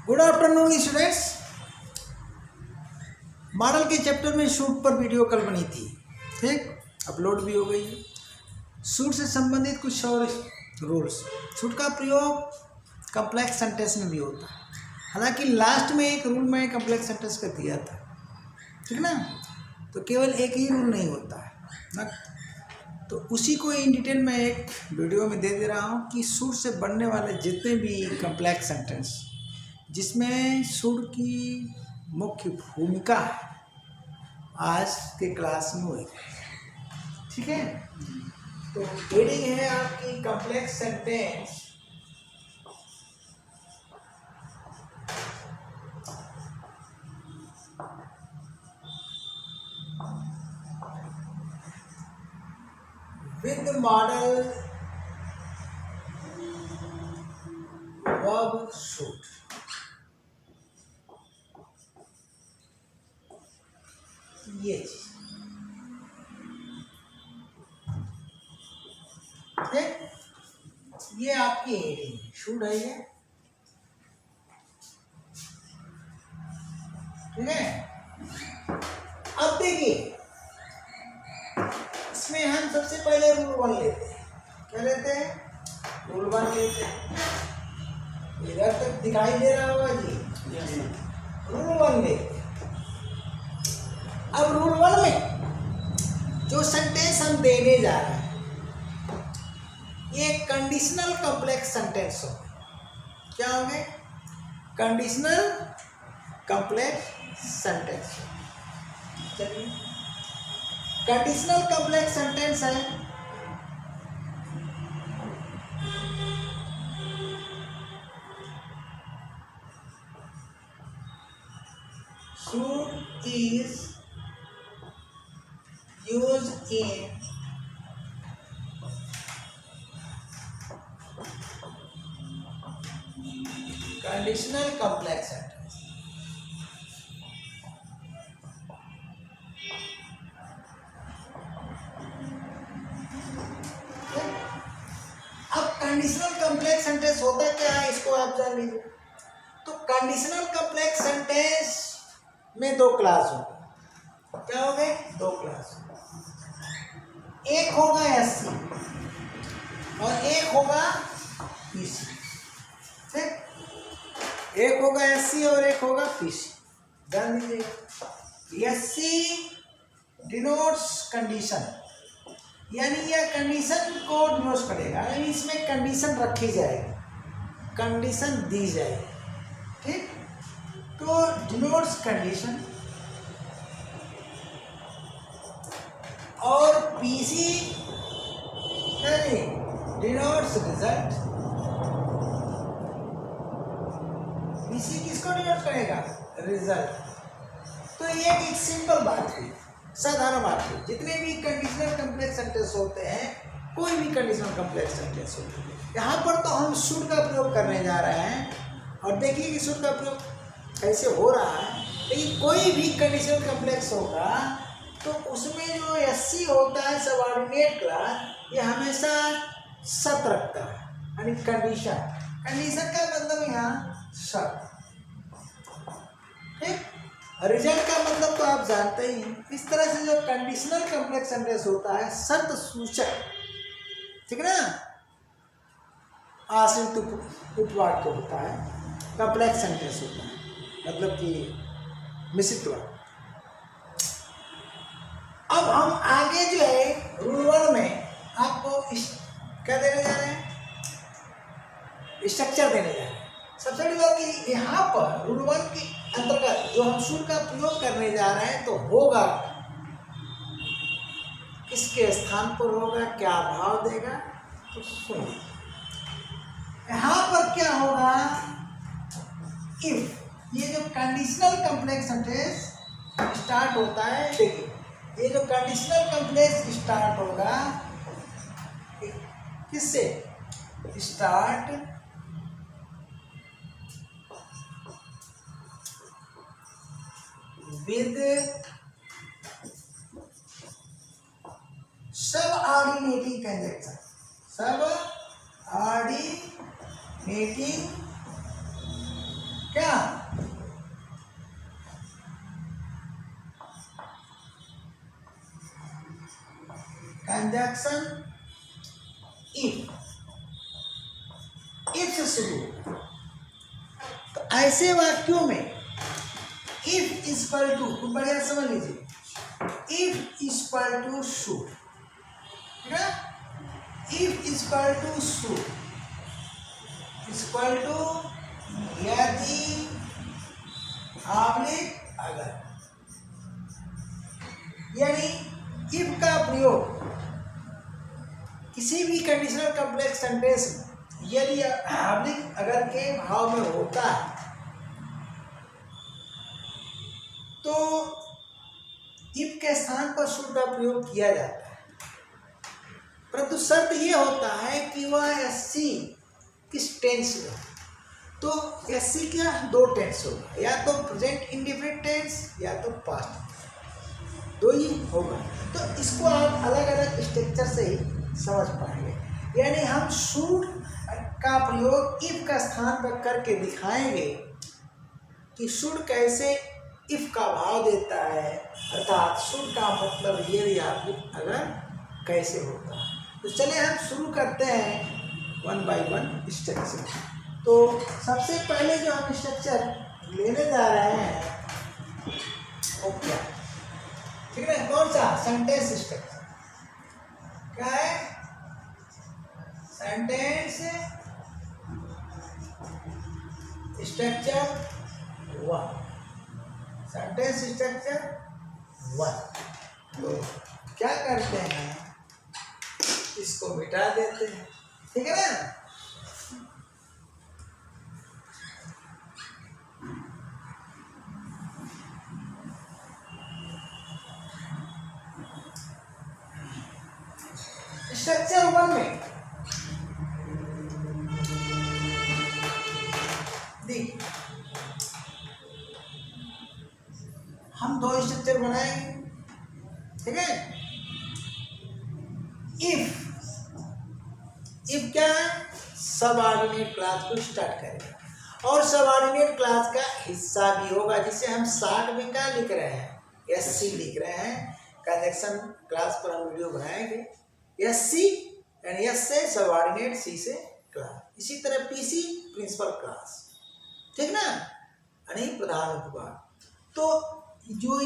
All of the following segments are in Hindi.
Good afternoon students. मॉडल के चैप्टर में शूट पर वीडियो कल बनी थी, ठीक, अपलोड भी हो गई है। शूट से संबंधित कुछ और रूल्स। शूट का प्रयोग कम्प्लेक्स सेंटेंस में भी होता है। हालांकि लास्ट में एक रूल मैं कम्प्लेक्स सेंटेंस का दिया था, ठीक ना, तो केवल एक ही रूल नहीं होता है ना। तो उसी को इन डिटेल में एक वीडियो में दे दे रहा हूँ कि शूट से बनने वाले जितने भी कम्प्लेक्स सेंटेंस जिसमें शूट की मुख्य भूमिका है, आज के क्लास में हुई, ठीक है। तो हेडिंग है आपकी complex sentence with model verb should। ये चीज ठीक, ये आपकी हेडिंग है, शुड है ये, ठीक है। अब देखिए, इसमें हम सबसे पहले रूल 1 लेते हैं। क्या लेते हैं? रूल 1 लेते हैं। इधर तक दिखाई दे रहा होगा जी? रूल 1 लेते हैं। अब रूल 1 में जो सेंटेंस हम देने जा रहे हैं ये कंडीशनल कॉम्प्लेक्स सेंटेंस हो। क्या होंगे? Conditional complex sentence. चलिए, कंडीशनल कॉम्प्लेक्स सेंटेंस है should is used in conditional complex sentence। अब कंडीशनल कॉम्प्लेक्स सेंटेंस होता क्या है, इसको आप जान लीजिए। तो कंडीशनल कॉम्प्लेक्स सेंटेंस में दो क्लास होंगे। क्या हो गए? दो क्लास। एक होगा एससी और एक होगा पीसी, ठीक। एक होगा एससी और एक होगा पीसी, ध्यान दीजिए। एससी डिनोट्स कंडीशन, यानी यह कंडीशन को डिनोट करेगा, यानी इसमें कंडीशन रखी जाएगी, कंडीशन दी जाएगी, ठीक। तो डिनोट्स कंडीशन। और पीसी डिनोट्स रिजल्ट। पीसी किसको डिनोट करेगा? रिजल्ट। तो ये एक सिंपल बात है, साधारण बात है। जितने भी कंडीशनल कॉम्प्लेक्स सेंटेंस होते हैं, कोई भी कंडीशनल कॉम्प्लेक्स सेंटेंस होते हैं, यहाँ पर तो हम शुड का प्रयोग करने जा रहे हैं। और देखिए कि शुड का प्रयोग कैसे हो रहा है। लेकिन कोई भी कंडीशनल कॉम्प्लेक्स होगा तो उसमें जो एससी होता है, सबऑर्डिनेट क्लास, ये हमेशा शर्त रखता है, यानी कंडीशन। कंडीशन का मतलब यहाँ शर्त, ठीक। रिजल्ट का मतलब तो आप जानते ही। इस तरह से जो कंडीशनल कॉम्प्लेक्स सेंटेंस होता है शर्त सूचक, ठीक ना, आश्रित उपवाक्य होता है, कॉम्प्लेक्स सेंटेंस होता है, मतलब कि मिश्रित वाक्य। अब हम आगे जो है रूल 1 में आपको क्या देने जा रहे हैं? स्ट्रक्चर देने जा रहे हैं। सबसे बड़ी बात कि यहाँ पर रूल 1 के अंतर्गत जो हम शुड का प्रयोग करने जा रहे हैं तो होगा किसके स्थान पर होगा, क्या भाव देगा, तो सुनिए। यहाँ पर क्या होगा? इफ, ये जो कंडीशनल कॉम्प्लेक्स सेंटेंस स्टार्ट होता है, देखिए ये जो कंडीशनल कॉम्प्लेक्स स्टार्ट होगा किससे? Start with subordinating conjunction. Subordinating क्या कंजक्शन इफ से शुरू। तो ऐसे वाक्यों में इफ इज इक्वल टू, खूब बढ़िया समझ लीजिए, if is equal to should, ठीक है, if is equal to should equal to यदि ऑब्लिक अगर, यानी इफ का प्रयोग किसी भी कंडीशनल कॉम्प्लेक्स सेंटेंस में यदि ऑब्लिक अगर के भाव में होता है तो इफ के स्थान पर शुड का प्रयोग किया जाता है, परंतु शर्त यह होता है कि वह एससी किस टेंस में। तो एससी क्या दो टेंस होगा, या तो प्रेजेंट इंडिफिनिट टेंस या तो पास्ट, दो ही होगा। तो इसको आप अलग अलग स्ट्रक्चर से ही समझ पाएंगे। यानी हम शुड का प्रयोग इफ का स्थान पर करके दिखाएंगे कि शुड कैसे इफ का भाव देता है, अर्थात शुड का मतलब ये अगर कैसे होता है। तो चलिए हम शुरू करते हैं वन बाय वन स्ट्रक्चर। तो सबसे पहले जो हम स्ट्रक्चर लेने जा रहे हैं वो क्या, ठीक है, कौन सा, सेंटेंस स्ट्रक्चर। क्या है, sentence structure one, sentence structure one. तो क्या करते हैं, इसको मिटा देते हैं, ठीक है ना। स्ट्रक्चर वन में देखिए हम दो स्ट्रक्चर बनाएंगे, ठीक है। इफ क्या है, सबऑर्डिनेट क्लास को स्टार्ट करेगा और सबऑर्डिनेट क्लास का हिस्सा भी होगा, जिसे हम शॉर्ट में क्या लिख रहे हैं, एससी लिख रहे हैं। कंजक्शन क्लास पर हम वीडियो बनाएंगे। एससी यानी एस से सबऑर्डिनेट, सी से क्लास, इसी तरह पीसी प्रिंसिपल क्लास, ठीक ना, यानी प्रधान उपभाग। तो जो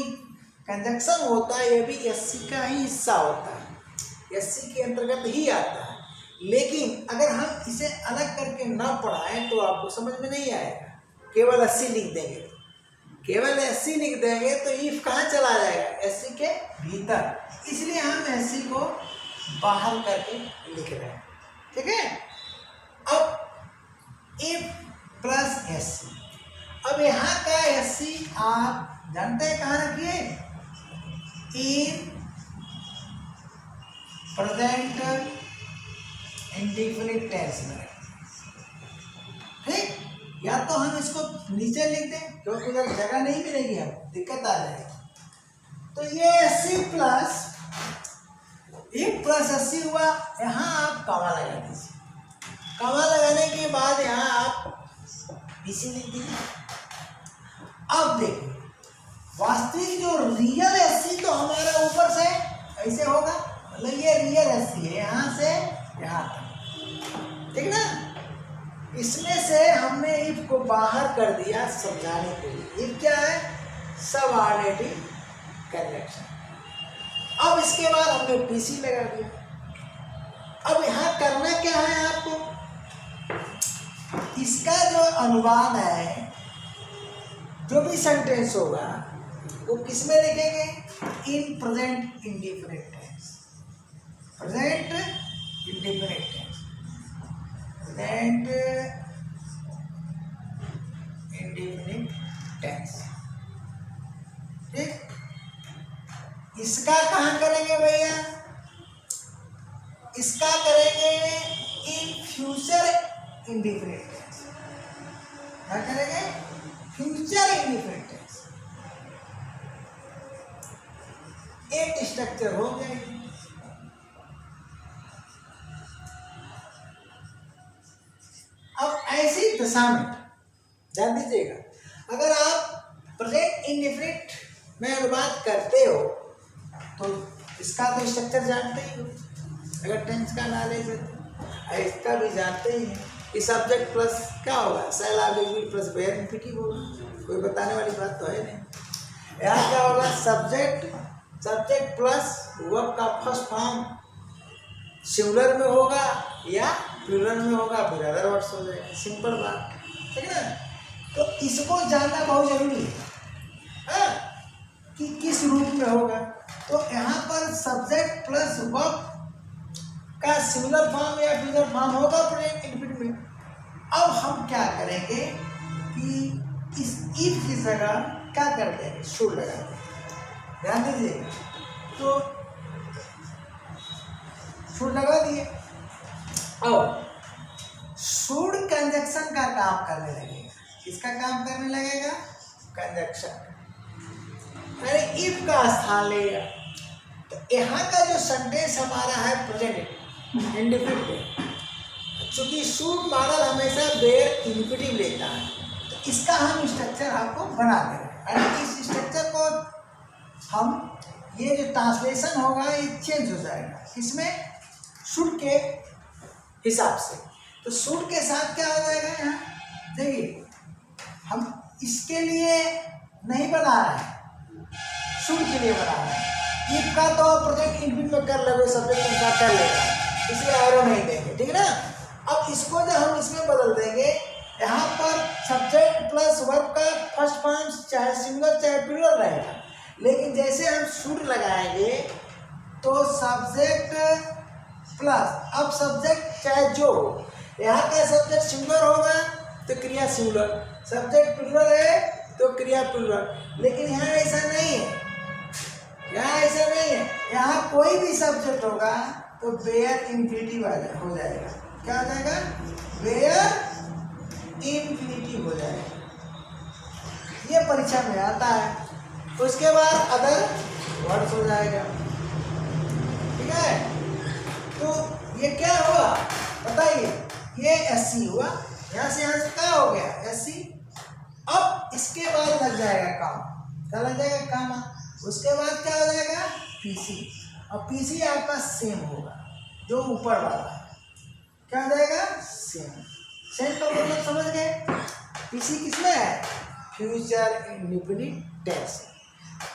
कंजक्शन होता है ये भी एससी का ही हिस्सा होता है, एससी के अंतर्गत ही आता है। लेकिन अगर हम इसे अलग करके ना पढ़ाएं तो आपको समझ में नहीं आएगा। केवल एससी लिख देंगे, केवल एससी लिख देंगे तो इफ कहाँ चला जाएगा, एससी के भीतर। इसलिए हम एससी को बाहर करके लिख रहे हैं, ठीक है। अब इफ प्लस एससी, अब यहाँ का एससी आप जानते हैं कहाँ रखिए, इन प्रेजेंट इंडेफिनिट टेंस में, ठीक। या तो हम इसको नीचे लिख दें क्योंकि उधर जगह नहीं मिलेगी, हम दिक्कत आ जाएगी। तो ये SC plus if plus SC हुआ, यहाँ आप कॉमा लगा दीजिए। कॉमा लगाने के बाद यहाँ आप पीसी लिख दीजिए। अब देखिए वास्तविक जो रियल एससी तो हमारा ऊपर से ऐसे होगा, मतलब ये रियल एससी है यहाँ से यहाँ तक, ठीक ना। इसमें से हमने इफ को बाहर कर दिया समझाने के लिए। इफ क्या है, सबऑर्डिनेट कंजक्शन। अब इसके बाद हमने पीसी लगा दिया। अब यहाँ करना क्या है आपको, इसका जो अनुवाद है, जो भी सेंटेंस होगा वो किस में लिखेंगे, in present indefinite tense, present indefinite tense, present indefinite tense, ठीक। इसका कहाँ करेंगे भैया, इसका करेंगे इन फ्यूचर इंडेफिनिट टेंस। क्या करेंगे, फ्यूचर इंडेफिनिट टेंस। एक स्ट्रक्चर हो गए। अब ऐसी दशा में ध्यान दीजिएगा, अगर आप प्रेजेंट इंडेफिनिट में अनुवाद करते हो तो इसका तो स्ट्रक्चर जानते ही हो, अगर टेंस का नॉलेज है तो इसका भी जानते ही हैं कि सब्जेक्ट प्लस क्या होगा, शैल ऑब्जेक्ट प्लस वेयर इन्फिनिटिव होगा, कोई बताने वाली बात तो है नहीं। यहाँ क्या होगा, सब्जेक्ट प्लस वर्ब का फर्स्ट फॉर्म सिंगुलर में होगा या प्लूरल में होगा, फिर अदर वर्ड्स हो जाएगा, सिंपल बात, ठीक है ना। तो इसको जानना बहुत जरूरी है कि किस रूप में होगा। तो यहाँ पर सब्जेक्ट प्लस वर्ब का सिंगुलर फॉर्म या प्लूरल फॉर्म होगा प्रेजेंट इंडेफिनिट में। अब हम क्या करेंगे कि इस इफ की जगह क्या कर देंगे, शुड लगा देंगे, ध्यान दीजिए। तो शुड लगा दिए, अब शुड कंजक्शन का काम करने लगेगा। किसका काम करने लगेगा, कंजक्शन, अरे इफ का स्थान लेगा। तो यहाँ का जो सेंटेंस हमारा है प्रेजेंट इंडेफिनिट, चूंकि शुड मॉडल हमेशा वेयर इन्फिनिटिव लेता है, तो इसका हम स्ट्रक्चर आपको बना दे रहे हैं। अरे इस स्ट्रक्चर को हम, ये जो ट्रांसलेशन होगा ये चेंज हो जाएगा इसमें शुड के हिसाब से। तो शुड के साथ क्या हो जाएगा, यहाँ देखिए हम इसके लिए नहीं बना रहे हैं, शुड के लिए बना रहे हैं। इफ का तो प्रोजेक्ट इनबिल्ट में कर लोगे, सब्जेक्ट के साथ कर लेगा, इसलिए एरो नहीं देंगे, ठीक है ना। अब इसको जो हम इसमें बदल देंगे, यहाँ पर सब्जेक्ट प्लस वर्ब का फर्स्ट फॉर्म चाहे सिंगुलर चाहे प्लूरल रहेगा, लेकिन जैसे हम शुड लगाएंगे तो सब्जेक्ट प्लस, अब सब्जेक्ट चाहे जो, यहाँ का सब्जेक्ट सिंगुलर होगा तो क्रिया सिंगुलर, सब्जेक्ट प्लूरल है तो क्रिया प्लूरल। लेकिन यहाँ ऐसा नहीं है, यहाँ ऐसा नहीं है, यहाँ कोई भी सब्जेक्ट होगा तो वेयर इन्फिनिटिव हो जाएगा। क्या हो जाएगा, वेयर इन्फिनिटिव हो जाएगा। ये परीक्षा में आता है। उसके बाद अदर वर्ड्स हो जाएगा, ठीक है। तो ये क्या हुआ बताइए, ये एससी हुआ, यहाँ से क्या हो गया, एससी। अब इसके बाद लग जाएगा काम, क्या लग जाएगा, कामा। उसके बाद क्या हो जाएगा, पीसी। और पीसी आपका सेम होगा जो ऊपर वाला है, क्या हो जाएगा, सेम। सेम का मतलब समझ गए, पीसी किसमें है, फ्यूचर इंडेफिनिट टेंस।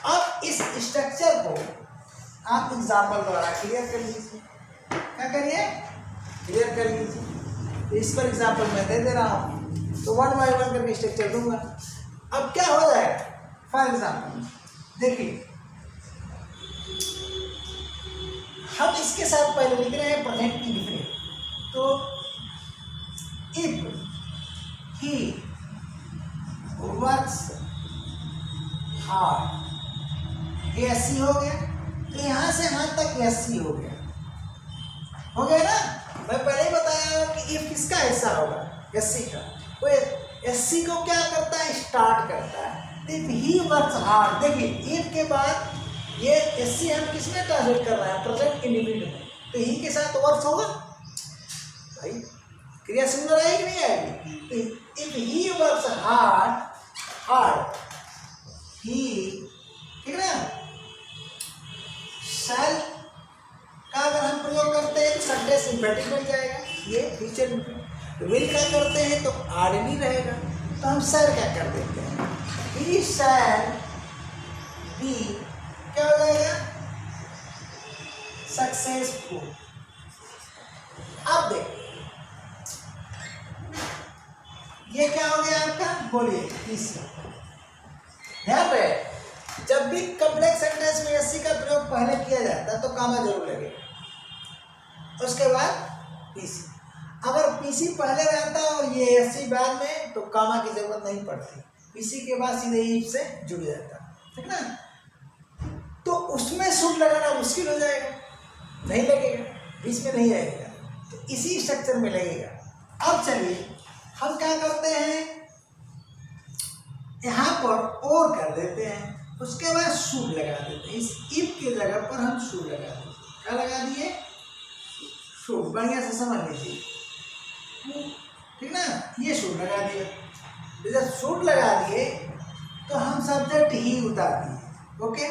अब इस स्ट्रक्चर को आप एग्जाम्पल द्वारा क्लियर कर लीजिए। क्या करिए, क्लियर कर लीजिए। तो इस पर एग्जाम्पल मैं दे रहा हूँ, तो 1 बाय 1 करके स्ट्रक्चर दूंगा। अब क्या हो जाएगा, फॉर एग्जाम्पल देखिए, हम इसके साथ पहले लिख रहे हैं प्रेजेंट इंडेफिनिट। तो इफ ही वर्क्स हार्ड, ये एससी हो गया। तो यहाँ से यहाँ तक एससी हो गया ना। मैं पहले ही बताया कि इफ किसका हिस्सा होगा, एससी का। तो एससी को क्या करता है, स्टार्ट करता है। इफ ही वर्क्स हार्ड, देखिए इफ के बाद ये एससी हम किसमें ट्रांसलेट कर रहे हैं, प्रेजेंट इंडेफिनिट में। तो ही के साथ वर्क्स होगा भाई, क्रिया सिंगुलर आएगी नहीं आएगी। इफ ही वर्क्स हार्ड ही, ठीक है ना। शैल का अगर हम प्रयोग करते हैं तो सेंटेंस इंफिनिटिव बन जाएगा, ये फ्यूचर इंफिनिटिव। विल का करते हैं तो आर्डिनरी रहेगा। तो हम शैल क्या कर देते हैं, ही शैल बी, क्या हो जाएगा, सक्सेसफुल। अब देखिए ये क्या हो गया आपका, बोलिए तीसरा। ध्यान रहे, जब भी कॉम्प्लेक्स सेंटेंस में एससी का प्रयोग पहले किया जाता है तो कामा जरूर लगेगा, उसके बाद पीसी। अगर पीसी पहले रहता और ये एससी बाद में तो कामा की जरूरत नहीं पड़ती, पीसी के बाद सीधे इफ से जुड़ जाता, ठीक ना। तो उसमें शुड लगाना मुश्किल हो जाएगा, नहीं लगेगा, बीच में नहीं आएगा, तो इसी स्ट्रक्चर में लगेगा। अब चलिए हम क्या करते हैं, यहाँ पर और कर देते हैं, उसके बाद शुड लगा देते हैं। इस इफ के जगह पर हम शुड लगा देते हैं। क्या लगा दिए, शुड। बढ़िया से समझ लीजिए, ठीक ना। ये शुड लगा दिया। जब शुड लगा दिए तो हम सब्जेक्ट ही उतार दिए। ओके,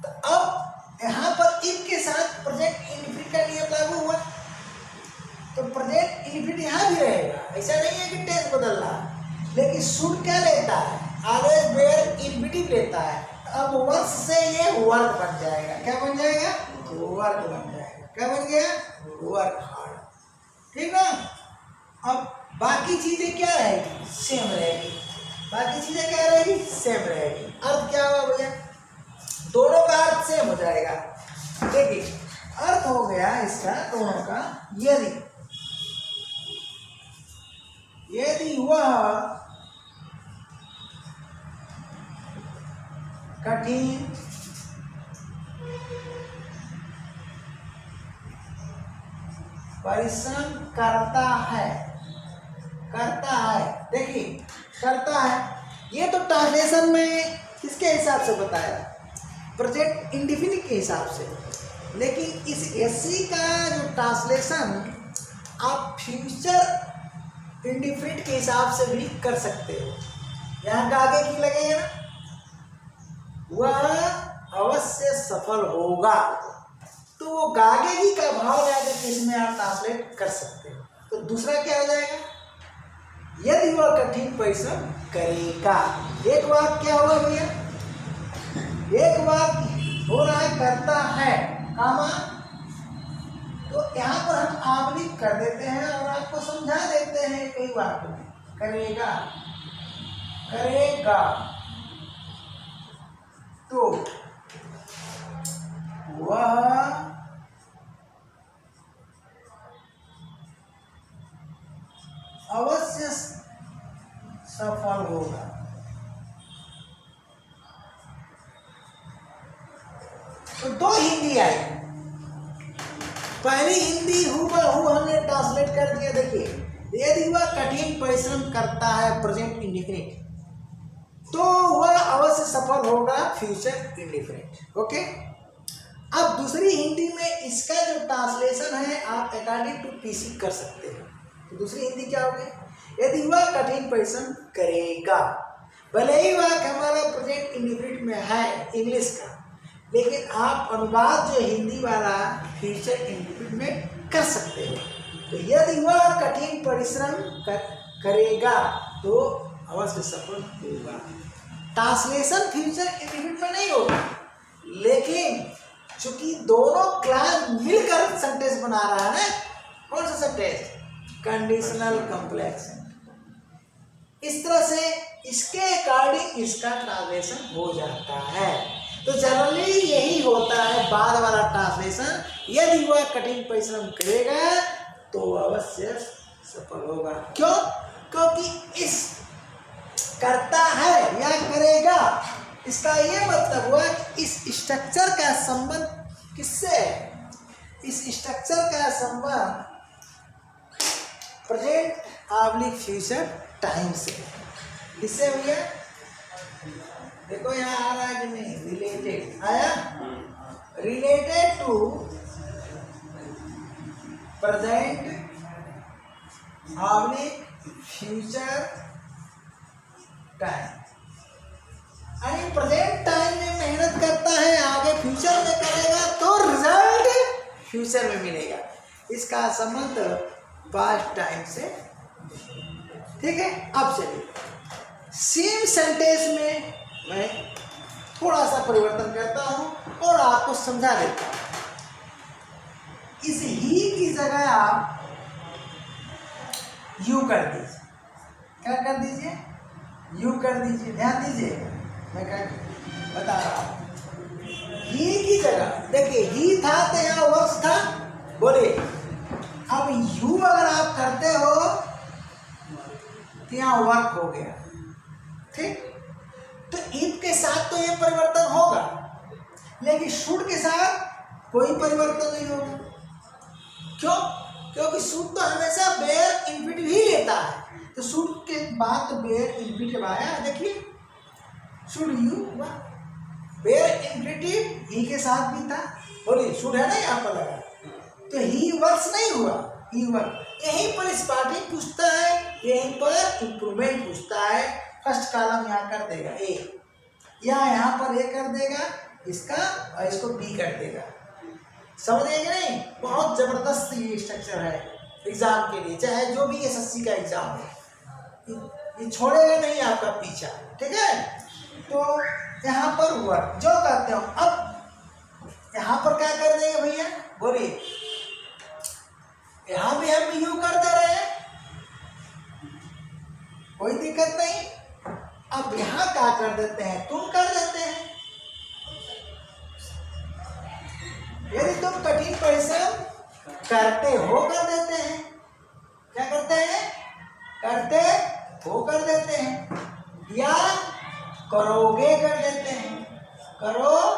तो अब यहाँ पर इफ के साथ प्रेजेंट इंडेफिनिट का नियम लागू हुआ, तो प्रेजेंट इंडेफिनिट यहाँ भी रहेगा। ऐसा नहीं है कि टेंस बदल रहा, लेकिन शुड क्या लेता है, ऑलवेज वेयर इंडेफिनिट लेता है। अब वर्क से ये वर्क बन जाएगा। क्या बन जाएगा? वर्क बन जाएगा। क्या बन गया? Work hard. ठीक ना। अब बाकी चीजें क्या रहेगी? सेम रहेगी। बाकी चीजें क्या रहेगी? सेम रहेगी। अर्थ क्या हुआ भैया? दोनों का अर्थ सेम हो जाएगा। देखिए अर्थ हो गया इसका दोनों का, यदि वह कठिन परिश्रम करता है। देखिए करता है, ये तो ट्रांसलेशन में किसके हिसाब से बताया? प्रेजेंट इंडेफिनिट के हिसाब से। लेकिन इस एससी का जो ट्रांसलेशन आप फ्यूचर इंडेफिनिट के हिसाब से भी कर सकते हो। यहाँ का आगे की लगेगा ना, वह अवश्य सफल होगा, तो वो गागेगी का भाव लेकर इसमें आप ट्रांसलेट कर सकते हो। तो दूसरा क्या हो जाएगा? यदि वह कठिन परिश्रम करेगा। एक वाक्य क्या होगा भैया? एक वाक्य हो रहा है करता है कामा, तो यहाँ पर हम आमलिक कर देते हैं और आपको समझा देते हैं कई वाक्य में। करेगा तो वह अवश्य सफल होगा। तो दो हिंदी आई। पहली हिंदी हूबहू हमने ट्रांसलेट कर दिया। देखिए यदि वह कठिन परिश्रम करता है प्रेजेंट इंडेफिनिट, तो वह अवश्य सफल होगा फ्यूचर इंडेफिनिट। ओके, अब दूसरी हिंदी में इसका जो ट्रांसलेशन है आप अकॉर्डिंग टू पीसी कर सकते हैं। तो दूसरी हिंदी क्या होगी? यदि वह कठिन परिश्रम करेगा। भले ही वह हमारा प्रेजेंट इंडेफिनिट में है इंग्लिश का, लेकिन आप अनुवाद जो हिंदी वाला फ्यूचर इंडेफिनिट में कर सकते हो। तो यदि वह कठिन परिश्रम करेगा तो अवश्य सफल होगा। ट्रांसलेशन फ्यूचर इंडेफिनिट में नहीं होगा, लेकिन चूंकि दोनों क्लास मिलकर सेंटेंस बना रहा है। कौन सा सेंटेंस? Conditional complex. इस तरह से इसके अकॉर्डिंग इसका ट्रांसलेशन हो जाता है। तो जनरली यही होता है बाद वाला ट्रांसलेशन। यदि वह कठिन परिश्रम करेगा तो अवश्य सफल होगा। क्यों? क्योंकि इस करता है या करेगा, इसका ये मतलब हुआ कि इस स्ट्रक्चर का संबंध किससे है? इस स्ट्रक्चर का संबंध प्रेजेंट ऑब्लिक फ्यूचर टाइम से। किससे भैया? देखो यहाँ आ रहा है कि नहीं? रिलेटेड आया, related to present oblique future time. यानी प्रेजेंट टाइम में मेहनत करता है, आगे फ्यूचर में करेगा तो रिजल्ट फ्यूचर में मिलेगा। इसका संबंध पास्ट टाइम से। ठीक है, अब चलिए सेम सेंटेंस में मैं थोड़ा सा परिवर्तन करता हूं और आपको समझा देता हूं। इस ही की जगह आप यू कर दीजिए। क्या कर दीजिए? यू कर दीजिए। ध्यान दीजिए, मैं क्या बता रहा हूं। ही की जगह देखिए, ही था तो यहाँ वर्ष था, बोले। अब यू अगर आप करते हो तो यहाँ वर्क हो गया। ठीक, तो इफ के साथ तो ये परिवर्तन होगा, लेकिन शुड के साथ कोई परिवर्तन नहीं होगा। क्यों? क्योंकि शुड तो हमेशा बेयर इंफिनिटिव ही लेता है। तो शुड के बाद तो बेयर इंफिनिटिव आया। देखिए शुड यू हुआ, बेयर इंफिनिटिव ही के साथ भी था। बोलिए शुड है ना यहाँ पर लगा, तो ही वर्क्स नहीं हुआ, E1 यहीं पर स्टार्टिंग पूछता है, यहीं पर इंप्रूवमेंट पूछता है। फर्स्ट कॉलम यहाँ कर देगा ए, या यहाँ पर ए कर देगा इसका और इसको बी कर देगा। समझ गए कि नहीं? बहुत जबरदस्त ये स्ट्रक्चर है एग्जाम के लिए, चाहे जो भी एसएससी का एग्जाम है, ये छोड़ेगा नहीं आपका पीछा। ठीक है, तो यहाँ पर हुआ जो करते हो। अब यहाँ पर क्या कर देंगे भैया, बोलिए? यहाँ भी हम यू करते रहे, कोई दिक्कत नहीं। अब यहाँ क्या कर देते हैं, तुम कर देते हैं। यदि तुम कठिन परिश्रम करते हो कर देते हैं, क्या करते हैं, करते हो कर देते हैं, या करोगे कर देते हैं, करोगे।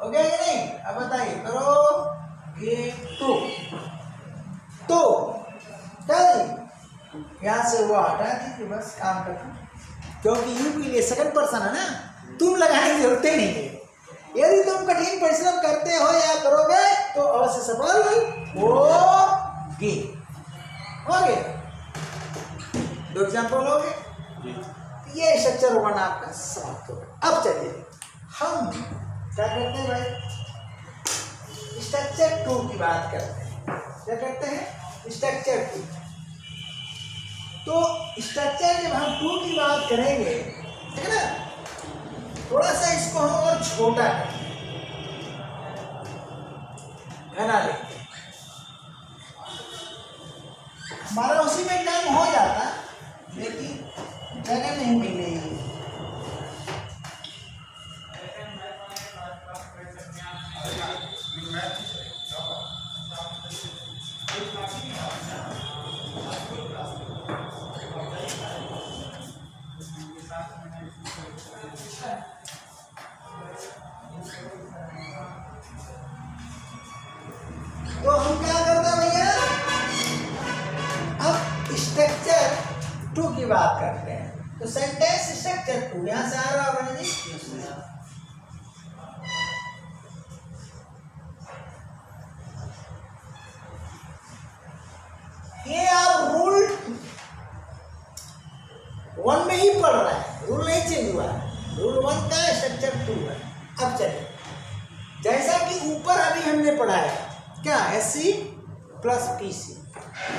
हो गया कि नहीं? अब बताइए, करोगे तो क्या यहाँ से वो हटा दीजिए, बस काम करना, क्योंकि यू के लिए सेकंड पर्सन है ना, तुम लगाने की जरूरत ही नहीं है। यदि तुम कठिन परिश्रम करते हो या करोगे तो अवश्य सफल होगे। हो गए दो एग्जाम्पल हो गए। ये स्ट्रक्चर वन आपका समाप्त हो गया। अब चलिए हम क्या करते हैं भाई, स्ट्रक्चर टू की बात करते हैं। क्या करते हैं, स्ट्रक्चर टू। तो स्ट्रक्चर जब हम टू की बात करेंगे, ठीक है ना, थोड़ा सा इसको हम और छोटा घना लेते, हमारा उसी में काम हो जाता, लेकिन जगह नहीं मिल रही है। तो हम क्या करते हैं भैया, अब स्ट्रक्चर टू की बात करते हैं। तो सेंटेंस स्ट्रक्चर टू यहां से आ रहा होगा जी, ये आप रूल वन में ही पढ़ रहा है, रूल नहीं चेंज हुआ है, रूल वन का स्ट्रक्चर टू है। अब चलिए, जैसा कि ऊपर अभी हमने पढ़ा है क्या, SC प्लस PC,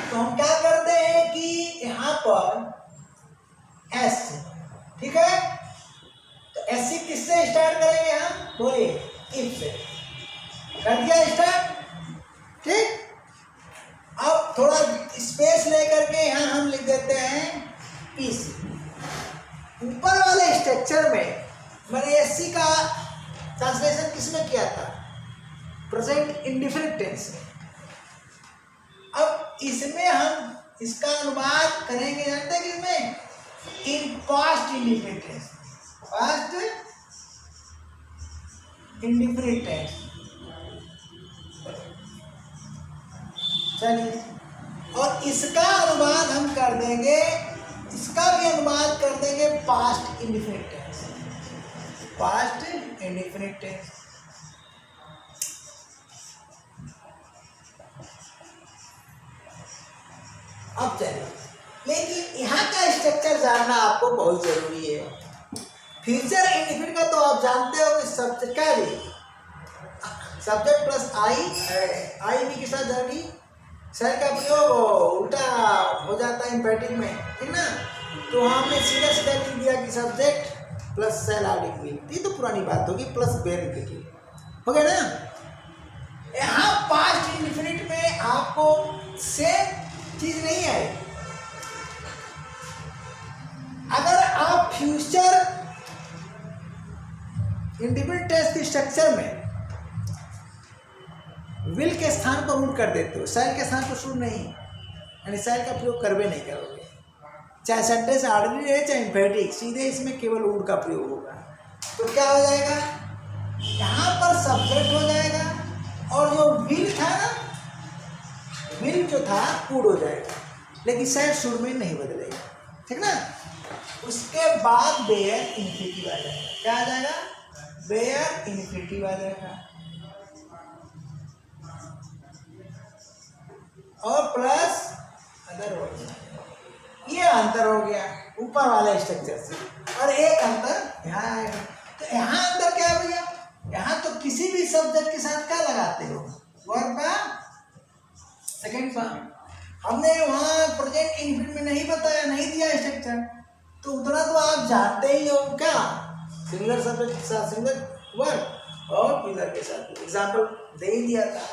तो हम क्या करते हैं कि यहाँ पर SC, ठीक है, तो SC किससे स्टार्ट करेंगे हम, बोलिए? इफ से। कर दिया स्टार्ट, ठीक। अब थोड़ा स्पेस लेकर के यहाँ हम लिख देते हैं PC। ऊपर वाले स्ट्रक्चर में मैंने SC का ट्रांसलेशन किसमें किया था, प्रेजेंट इंडिफरेंट टेंस। अब इसमें हम इसका अनुवाद करेंगे, जानते हैं किसमें, in past indefinite tense, past indefinite tense. चलिए, और इसका अनुवाद हम कर देंगे, इसका भी अनुवाद कर देंगे past indefinite tense, past indefinite tense. अब चलिए, लेकिन यहाँ का स्ट्रक्चर जानना आपको बहुत जरूरी है। फ्यूचर इंडिफिनिट का तो आप जानते हो कि सब्जेक्ट क्या है, सब्जेक्ट प्लस आई भी के साथ जानी, सर का प्रयोग उल्टा हो जाता है इम्पेटिव में, ठीक ना। तो हमने सीधा सीधा लिख दिया कि सब्जेक्ट प्लस सेल आर्टिकल, ये तो पुरानी बात होगी, प्लस बेनिफिट हो गया ना। यहाँ पास्ट इंडिफिनिट में आपको सेम चीज नहीं है। अगर आप फ्यूचर इंडिफिनिट टेंस के स्ट्रक्चर में विल के स्थान पर वुड कर देते हो, सेल के स्थान पर शुड नहीं, यानी सेल का प्रयोग करवे नहीं करोगे, चाहे सेंटेंस ऑर्डिनरी है चाहे इम्पेरेटिव, सीधे इसमें केवल वुड का प्रयोग होगा। तो क्या हो जाएगा, यहाँ पर सब्जेक्ट हो जाएगा और जो विल था ना, विल जो था वुड हो जाएगा, लेकिन सेल शुड में नहीं बदलेगा, ठीक ना। उसके बाद बेयर इन्फिनिटिव आ जाएगा, क्या आ जाएगा, बेयर इन्फिनिटिव आ जाएगा। और प्लस अदर वर्ड्स, ये अंतर हो गया ऊपर वाले स्ट्रक्चर से। और एक अंतर यहाँ आएगा। तो यहाँ अंतर क्या है भैया, यहाँ तो किसी भी सब्जेक्ट के साथ क्या लगाते हो, वर्ब का सेकेंड फॉर्म। हमने वहाँ प्रोजेक्ट इनफिनिट में नहीं बताया, नहीं दिया स्ट्रक्चर, तो उतना तो आप जानते ही हो क्या, सिंगुलर सब्जेक्ट के साथ सिंगुलर वर्ब और प्लूरल के साथ। एग्जाम्पल दे ही दिया था।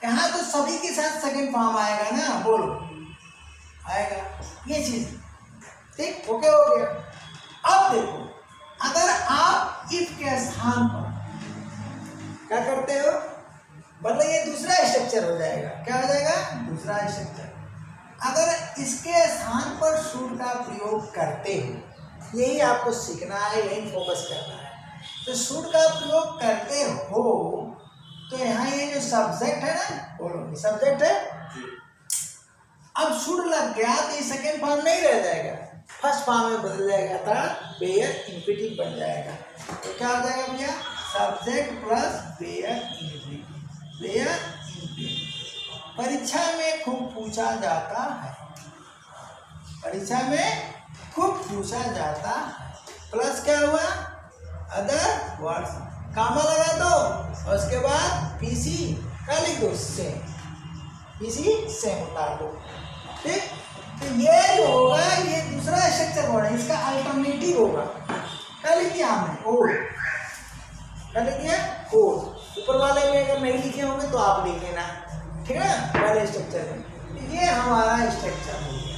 यहाँ तो सभी के साथ सेकेंड फॉर्म आएगा ना, बोलो आएगा ये चीज, ठीक ओके हो गया। अब देखो, अगर आप इफ के स्थान पर क्या करते हो, मतलब ये दूसरा स्ट्रक्चर हो जाएगा, क्या हो जाएगा, दूसरा स्ट्रक्चर। अगर इसके स्थान पर शुड का प्रयोग करते हो, यही आपको सीखना है, यही फोकस करना है। तो शुड का प्रयोग करते हो तो यहाँ ये जो सब्जेक्ट है ना, बोलो सब्जेक्ट है, अब शुड लग गया तो ये सेकेंड फॉर्म नहीं रह जाएगा, फर्स्ट फॉर्म में बदल जाएगा था, बेयर इन्फिनिटिव बन जाएगा। तो क्या हो जाएगा भैया, subject plus bare infinitive, bare infinitive. परीक्षा में खूब पूछा जाता है, परीक्षा में खूब पूछा जाता है, प्लस क्या हुआ, अदर वर्ड्स, कामा लगा दो और उसके बाद पीसी क्या लिख दो, सेम, पीसी सेम उतार दो, ठीक। तो ये जो होगा ये दूसरा स्ट्रक्चर होगा, इसका अल्टरनेटिव होगा, क्या लिख दिया हमने, ओड, क्या लिख दिया, ओड। ऊपर वाले में अगर नहीं लिखे होंगे तो आप लिख लेना, ठीक है ना, पहले स्ट्रक्चर में। ये हमारा स्ट्रक्चर हो गया,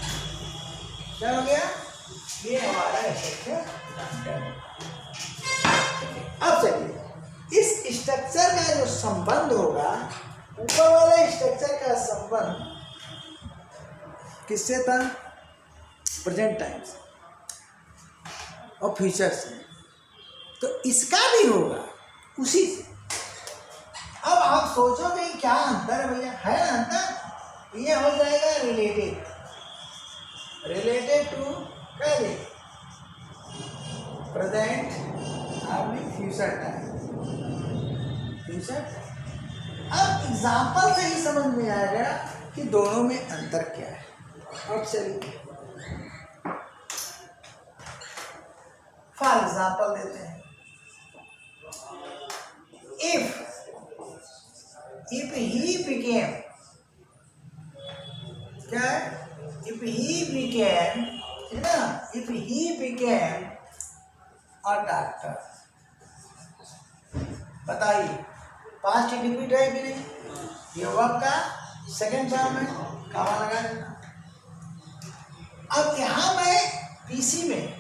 क्या हो गया, ये हमारा स्ट्रक्चर। अब चलिए इस स्ट्रक्चर का जो संबंध होगा, ऊपर वाले स्ट्रक्चर का संबंध किससे था, प्रेजेंट टाइम से और फ्यूचर से, तो इसका भी होगा उसी से। अब आप सोचोगे क्या अंतर है भैया, है ना अंतर, ये हो जाएगा रिलेटेड, रिलेटेड टू पहले प्रेजेंट और फ्यूचर टाइम, फ्यूचर टाइम। अब एग्जाम्पल से ही समझ में आएगा कि दोनों में अंतर क्या है। अब चलिए फॉर एग्जाम्पल देते हैं, if he became, क्या है, if he became, है ना, if he became a doctor, बताइए पास्ट रिपीट है कि नहीं, ये वर्ब का सेकेंड फॉर्म है, कामा लगा देना। अब यहाँ मैं पीसी में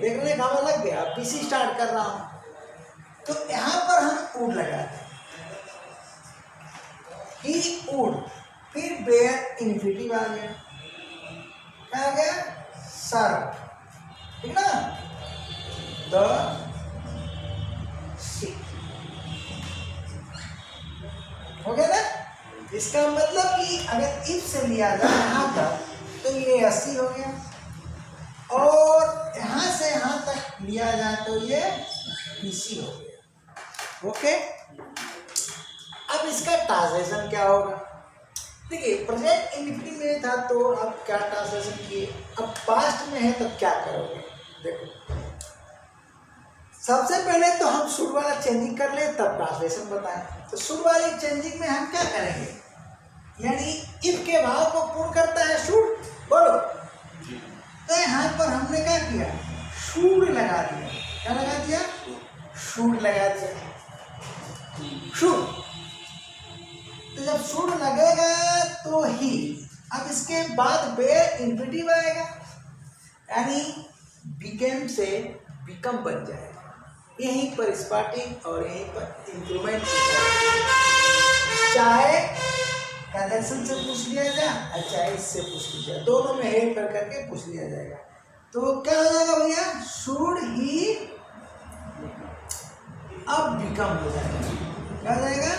देख रहे कामा लग गया, पीसी स्टार्ट कर रहा हूँ, तो यहाँ पर हम उड लगाते हैं, ही उड, फिर बेयर इन्फिनिटिव आ गया, क्या आ गया, सर्व, ठीक ना, द सी, हो गया ना। इसका मतलब कि अगर इफ से लिया जाए यहाँ तक तो ये 80 हो गया, और यहाँ से यहाँ तक लिया जाए तो ये पीसी हो गया, ओके। अब इसका ट्रांसलेशन क्या होगा, देखिए प्रेजेंट इनफिनिटिव में था तो अब क्या ट्रांसलेशन किए, अब पास्ट में है तो क्या करोगे, देखो सबसे पहले तो हम शुड वाला चेंजिंग कर ले तब ट्रांसलेशन बताएं। तो शुड वाली चेंजिंग में हम क्या करेंगे, यानी इफ के भाव को पूर्ण करता है शुड, बोलो, तो यहाँ पर हमने क्या किया, शुड लगा दिया, क्या लगा दिया, शुड लगा दिया, शुड। तो जब शुड लगेगा तो ही, अब इसके बाद बेयर इन्फिनिटिव आएगा, यानी बिकेम से बिकम बन जाएगा, यहीं पर स्टार्टिंग और यहीं पर इंक्रीमेंट, चाहे कंजंक्शन से पूछ लिया जाए और चाहे इससे पूछ लिया जाए, दोनों में हेल्प कर करके पूछ लिया जाएगा। तो क्या हो जाएगा भैया, शुड ही अब बिकम हो जाएगा, क्या हो जाएगा,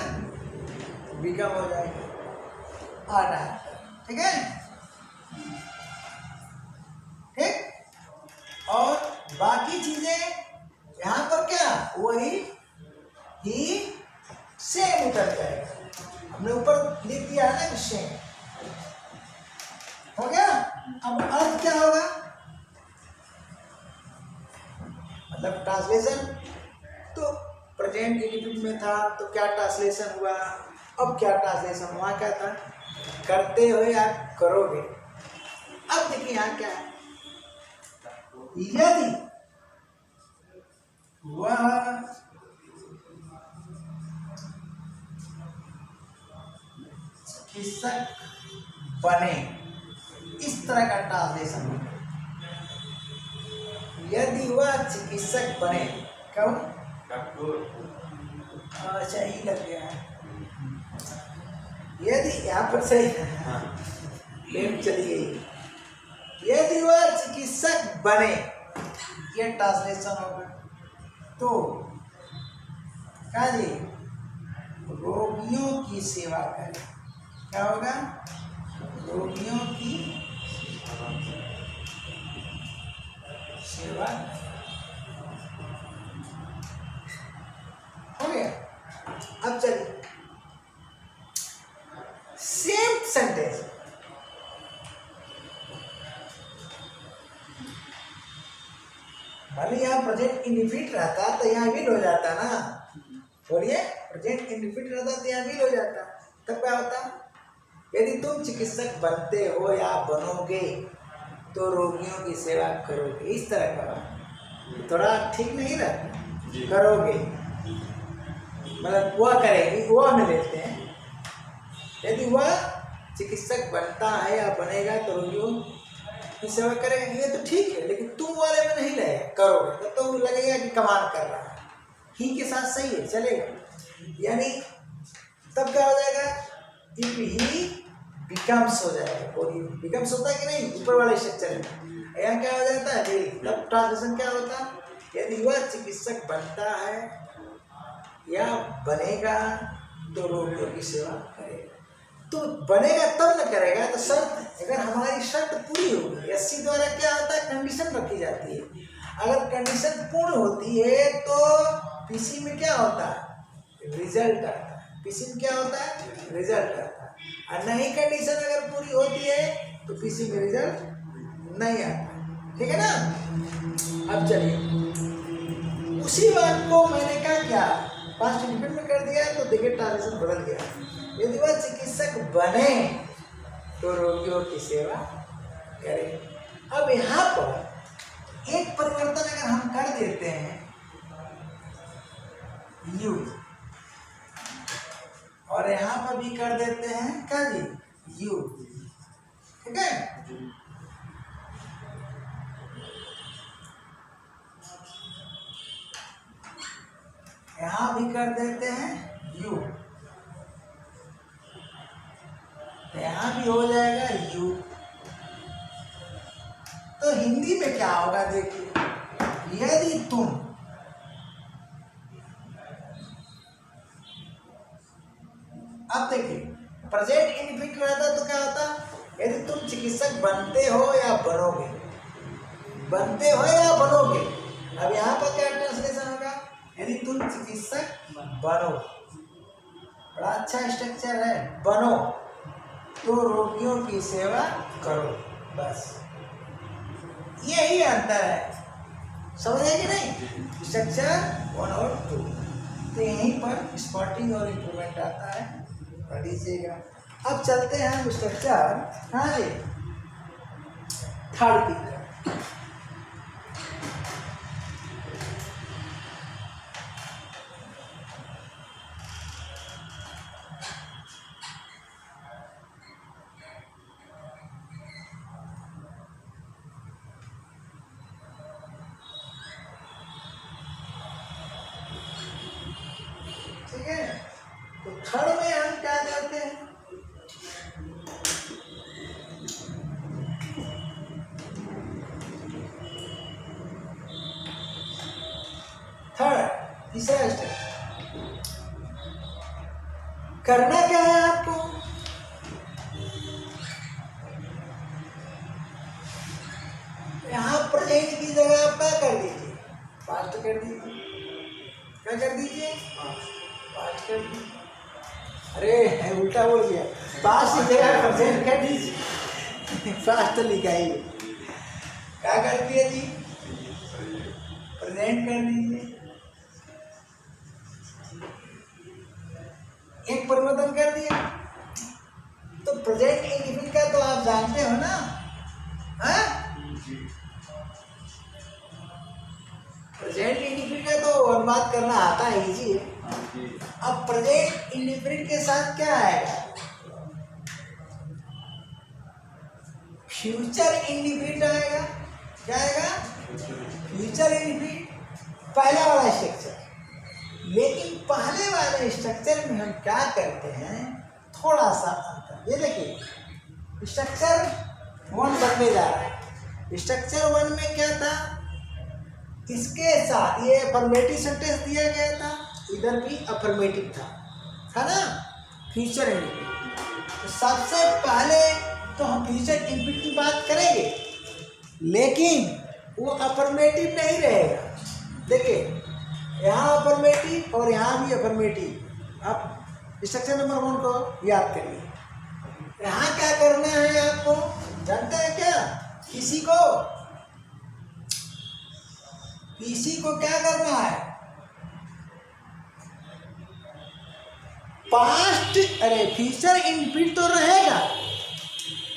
बिकम हो जाएगा, आना, ठीक है, ठीक। और बाकी चीजें यहाँ पर क्या, वही ही सेम उतर जाएगा, हमने ऊपर दिया है ना सेम, हो गया। अब अर्थ क्या होगा, मतलब ट्रांसलेशन तो प्रेजेंट इंडिफिनिट में था तो क्या ट्रांसलेशन हुआ, अब क्या ट्रांसलेशन हुआ, क्या था, करते हो या करोगे। अब देखिए यहाँ क्या है, यदि वह चिकित्सक बने, इस तरह का ट्रांसलेशन हो, यदि वह चिकित्सक बने, कब, अच्छा ही लग गया है, यदि यहाँ पर सही है, लेट चली गई, यदि वह चिकित्सक बने, ये ट्रांसलेशन होगा। तो क्या जी, रोगियों की सेवा करें, क्या होगा, रोगियों की सेवा, हो गया। अब चलिए सेम सेंटेंस, भले यहाँ प्रेजेंट इंडिफिनिट रहता तो यहाँ विल हो जाता ना, बोलिए, प्रेजेंट इंडिफिनिट रहता तो यहाँ विल हो जाता, तब क्या होता, यदि तुम चिकित्सक बनते हो या बनोगे तो रोगियों की सेवा करोगे, इस तरह का, थोड़ा ठीक नहीं रहता, करोगे मतलब वह करेगी, वह में लेते हैं, यदि वह चिकित्सक बनता है या बनेगा तो रोगियों की सेवा करेगा, ये तो ठीक है, लेकिन तुम वाले में नहीं लगेगा, करोगे तो लगेगा कि कमाल कर रहा है, ही के साथ सही है, चलेगा, यानी तब क्या हो जाएगा, इफ ही बिकम्स हो जाएगा, बोलिए बिकम्स होता है कि नहीं, ऊपर वाले स्ट्रक्चर में, यहाँ क्या हो जाता है, तब ट्रांसलेशन क्या होता, यदि वह चिकित्सक बनता है या बनेगा तो रोगियों की सेवा करेगा, तो बनेगा तब न करेगा, तो शर्त, अगर हमारी शर्त पूरी होगी, एससी द्वारा क्या होता है, कंडीशन रखी जाती है, अगर कंडीशन पूर्ण होती है तो पीसी में क्या होता है, रिजल्ट आता है, पीसी में क्या होता है, रिजल्ट आता है, और नहीं कंडीशन अगर पूरी होती है तो पीसी में रिजल्ट नहीं आता, ठीक है ना। अब चलिए उसी बात को मैंने क्या पास्ट इंडिफिनिट में कर दिया, तो देखिए ट्रांसलेशन बदल गया, यदि वह चिकित्सक बने तो रोगियों की सेवा करें। अब यहाँ पर एक परिवर्तन अगर हम कर देते हैं, यू, और यहाँ पर भी कर देते हैं क्या जी, यू, ठीक है, यहाँ भी कर देते हैं यू, तो यहाँ भी हो जाएगा यू, तो हिंदी में क्या होगा देखिए, यदि तुम, अब देखिए प्रेजेंट इंडिफिनिट रहता तो क्या होता, यदि तुम चिकित्सक बनते हो या बनोगे, बनते हो या बनोगे, अब यहाँ पर क्या ट्रांसलेशन होगा, यदि तुम चिकित्सक बनो, बड़ा अच्छा स्ट्रक्चर है, बनो तो रोगियों की सेवा करो, बस यही अंतर है, समझे कि नहीं, स्ट्रक्चर 1 और 2, तो यहीं पर स्पॉटिंग और इम्प्रूवमेंट आता है, पढ़ लीजिएगा। अब चलते हैं हम स्ट्रक्चर कहाँ जी, थर्ड की, ठीक है, तो थर्ड में हम क्या करते हैं, थर्ड तीसरा स्टेप करना क्या है आपको, यहाँ प्रेजेंट की जगह आप क्या कर दीजिए, पास्ट कर दीजिए, क्या कर दीजिए, पास्ट कर दीजिए, अरे उल्टा बोल गया, पास्ट की जगह प्रेजेंट कर दीजिए। पास्ट तो लिखा ही है, क्या कर दिया जी, प्रेजेंट कर दीजिए। एक परिवर्तन कर दिया। तो प्रेजेंट इंडिफिनिट का तो आप जानते हो ना, हाँ? प्रेजेंट इंडिफिनिट का तो अनुवाद करना आता है, इजी है। अब प्रेजेंट इंडिफिनिट के साथ क्या आएगा, फ्यूचर इंडिफिनिट आएगा। क्या आएगा, फ्यूचर इंडिफिनिट, पहला वाला स्ट्रक्चर। लेकिन पहले वाले स्ट्रक्चर में हम क्या करते हैं, थोड़ा सा अंतर। ये देखिए स्ट्रक्चर 1 बनने जा रहा है। स्ट्रक्चर 1 में क्या था, इसके साथ ये अफर्मेटिव सेंटेंस दिया गया था, इधर भी अफर्मेटिव था ना, फ्यूचर इंडिफिनिट। तो सबसे पहले तो हम फ्यूचर इंडिफिनिट की बात करेंगे, लेकिन वो अफर्मेटिव नहीं रहेगा। देखिए यहाँ अफर्मेटिव और यहाँ भी अफर्मेटिव। आप स्ट्रक्चर नंबर 1 को याद करिए। यहाँ क्या करना है आपको, जानते हैं क्या, किसी को क्या करना है, पास्ट, अरे फ्यूचर इंडिफिनिट तो रहेगा,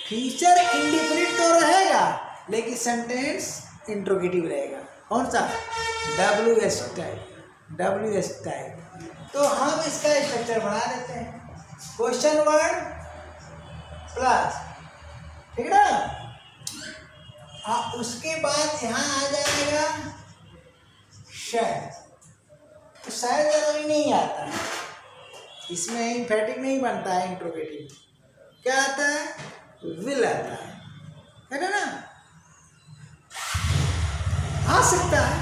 फ्यूचर इंडिफिनिट तो रहेगा, लेकिन सेंटेंस इंट्रोगेटिव रहेगा। कौन सा, WS टाइप। तो हम इसका स्ट्रक्चर बना देते हैं, क्वेश्चन वर्ड प्लस, ठीक है ना। उसके बाद यहाँ आ जाएगा शायद, तो शायद जरूरी नहीं आता है, इसमें इम्फेटिक नहीं बनता है, इंट्रोगेटिव। क्या आता है, विल आता है ना, आ सकता है,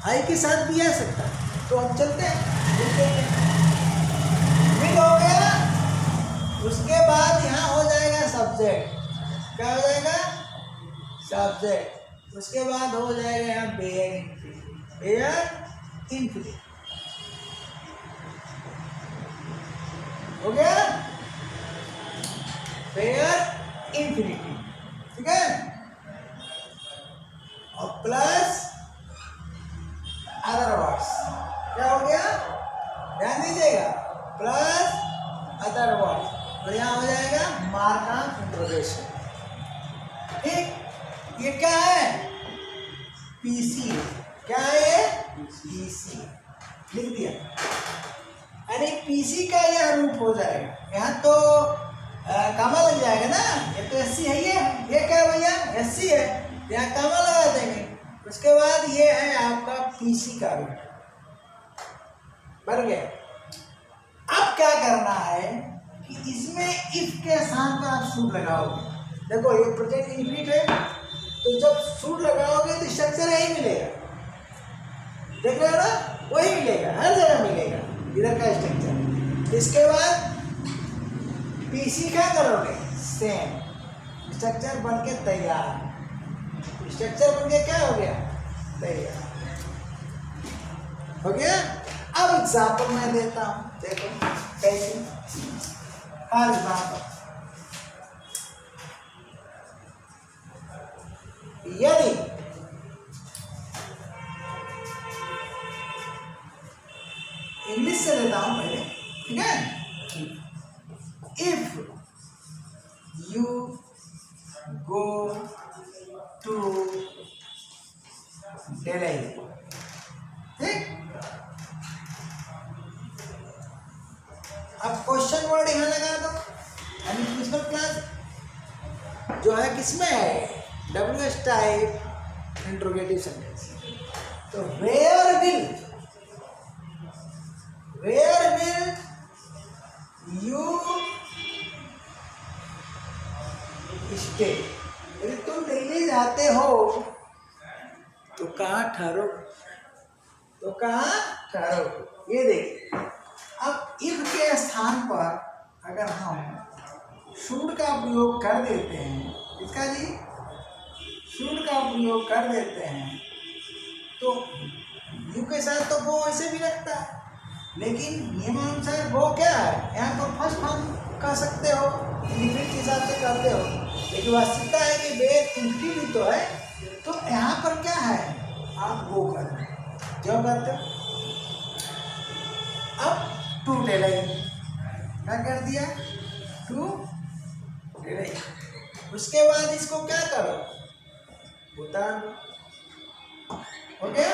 आई के साथ भी आ सकता है। तो हम चलते हैं, विल हो गया, उसके बाद यहाँ हो जाएगा सब्जेक्ट। क्या हो जाएगा, सब्जेक्ट। उसके बाद हो जाएगा यहाँ बेयर इनफिनिट, हो गया बेयर इनफिनिटी, ठीक है। और प्लस अदर वर्ड्स, क्या हो गया, ध्यान दीजिएगा, प्लस अदर वर्ड्स, और यहाँ हो जाएगा मार्क ऑफ इंट्रोगेशन। ठीक, ये क्या है, पीसी। क्या है, पीसी लिख दिया, यानी पीसी का यह रूप हो जाएगा। यहाँ तो कामा लग जाएगा ना, ये तो एससी है, ये क्या है भैया, एससी है, यहाँ कामा लगा देंगे। उसके बाद ये है आपका पीसी का रूप बन गया। अब क्या करना है कि इसमें इफ के स्थान पर आप सूट लगाओगे। देखो ये प्रेजेंट इंडिफिनिट है, तो जब सूट लगाओगे तो स्ट्रक्चर यही मिलेगा, देख रहे हो ना, वही मिलेगा, हर जगह मिलेगा इधर का स्ट्रक्चर। इसके बाद पीसी क्या करोगे, सेम स्ट्रक्चर बनके तैयार, स्ट्रक्चर बनके क्या हो गया, तैयार हो गया। अब एग्जाम्पल मैं देता हूं, देखो कैसे। फॉर एग्जाम्पल, यदि इंग्लिश से लेता हूं पहले, ठीक है। If you go to Delhi, ठीक। अब क्वेश्चन वर्ड यहाँ लगा दो, यानी प्रिंसिपल क्लास जो है किसमें है, WS टाइप इंट्रोगेटिव सेंटेंस। तो वेयर विल यू स्टे, यदि तुम दिल्ली जाते हो तो कहाँ ठहरो, तो कहाँ ठहरो। ये देखिए, अब इफ के स्थान पर अगर हम शुड का प्रयोग कर देते हैं, इसका जी शुड का प्रयोग कर देते हैं, तो यू के साथ तो वो ऐसे भी लगता है, लेकिन नियमानुसार वो क्या है, यहाँ तो फर्स्ट फॉर्म कह सकते हो, इंडिफिनिट के हिसाब से कहते हो, लेकिन वास्तविकता है कि वेद इंफिनिट तो है, तो यहाँ पर क्या है, आप वो कर रहे हो, क्यों करते हो। अब टू टेलर क्या कर दिया, टू टेलर, उसके बाद इसको क्या करो, उतार दो, हो गया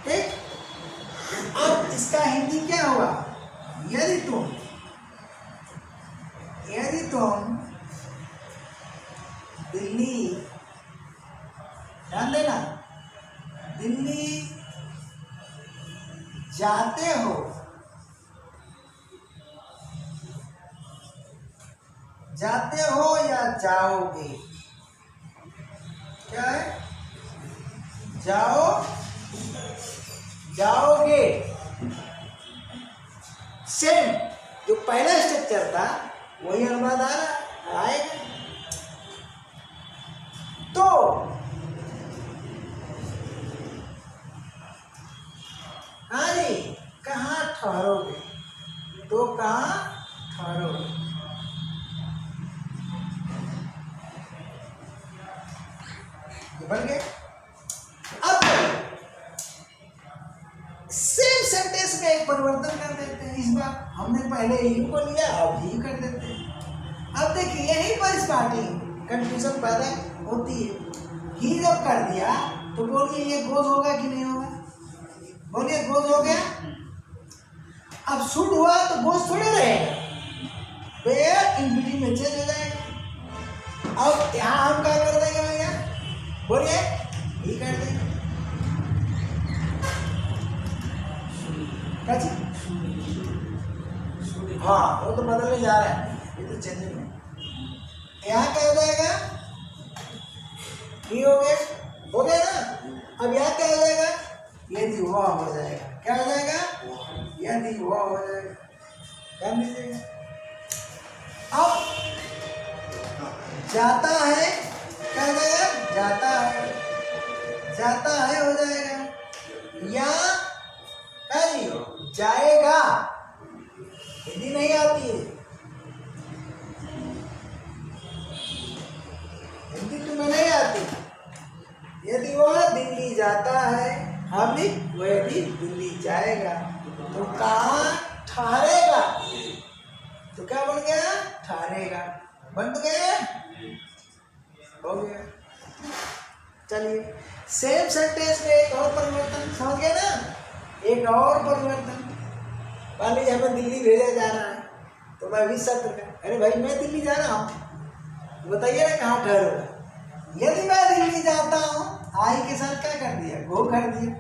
ठीक। अब इसका हिंदी क्या हुआ, यदि तुम दिल्ली, ध्यान देना, दिल्ली जाते हो, या जाओगे, क्या है, जाओगे, सेम जो पहला स्ट्रक्चर था वही अनुवाद आ रहा आएगा। तो हाँ जी, कहाँ ठहरोगे, तो कहाँ ठहरोगे, बन गए। अब सेम सेंटेंस में एक परिवर्तन कर देते हैं, इस बार हमने पहले यू को लिया, अब ही कर देते हैं। अब देखिए यहीं पर स्टार्टिंग कंफ्यूजन पैदा होती है, ही जब कर दिया तो बोलिए ये गोज होगा कि नहीं होगा, बोलिए गोज हो गया। अब शुड हुआ तो गोज थोड़े रहेगा, वेयर इंफिनिटी में चेंज हो जाएगा। अब यहाँ हम क्या कर देंगे भैया, बोलिए ही कर देंगे, हाँ वो तो बदलने जा रहा है, ये तो चेंजिंग है। यहाँ क्या हो जाएगा, ही हो गया ना। अब यहाँ क्या हो जाएगा, यदि हुआ हो जाएगा, क्या हो जाएगा, यदि हुआ हो जाएगा, क्या मिलेगा। अब जाता है, क्या हो जाएगा, जाता है हो जाएगा, या जाएगा, हिंदी नहीं आती है, हिंदी तुम्हें नहीं आती। यदि वह दिल्ली जाता है, हम भी वो यदि दिल्ली जाएगा तो कहाँ ठहरेगा, तो क्या बन गया, ठहरेगा, बन गया, हो गया। चलिए सेम सेंटेंस में एक और परिवर्तन, समझ गए ना, एक और परिवर्तन। मान लीजिए हमें दिल्ली भेजा जा रहा है, तो मैं 20 सत्र का, अरे भाई मैं दिल्ली जा रहा हूँ, बताइए ना कहाँ ठहरोगा। यदि मैं दिल्ली जाता हूँ, आई के साथ क्या कर दिया, गो कर दिया,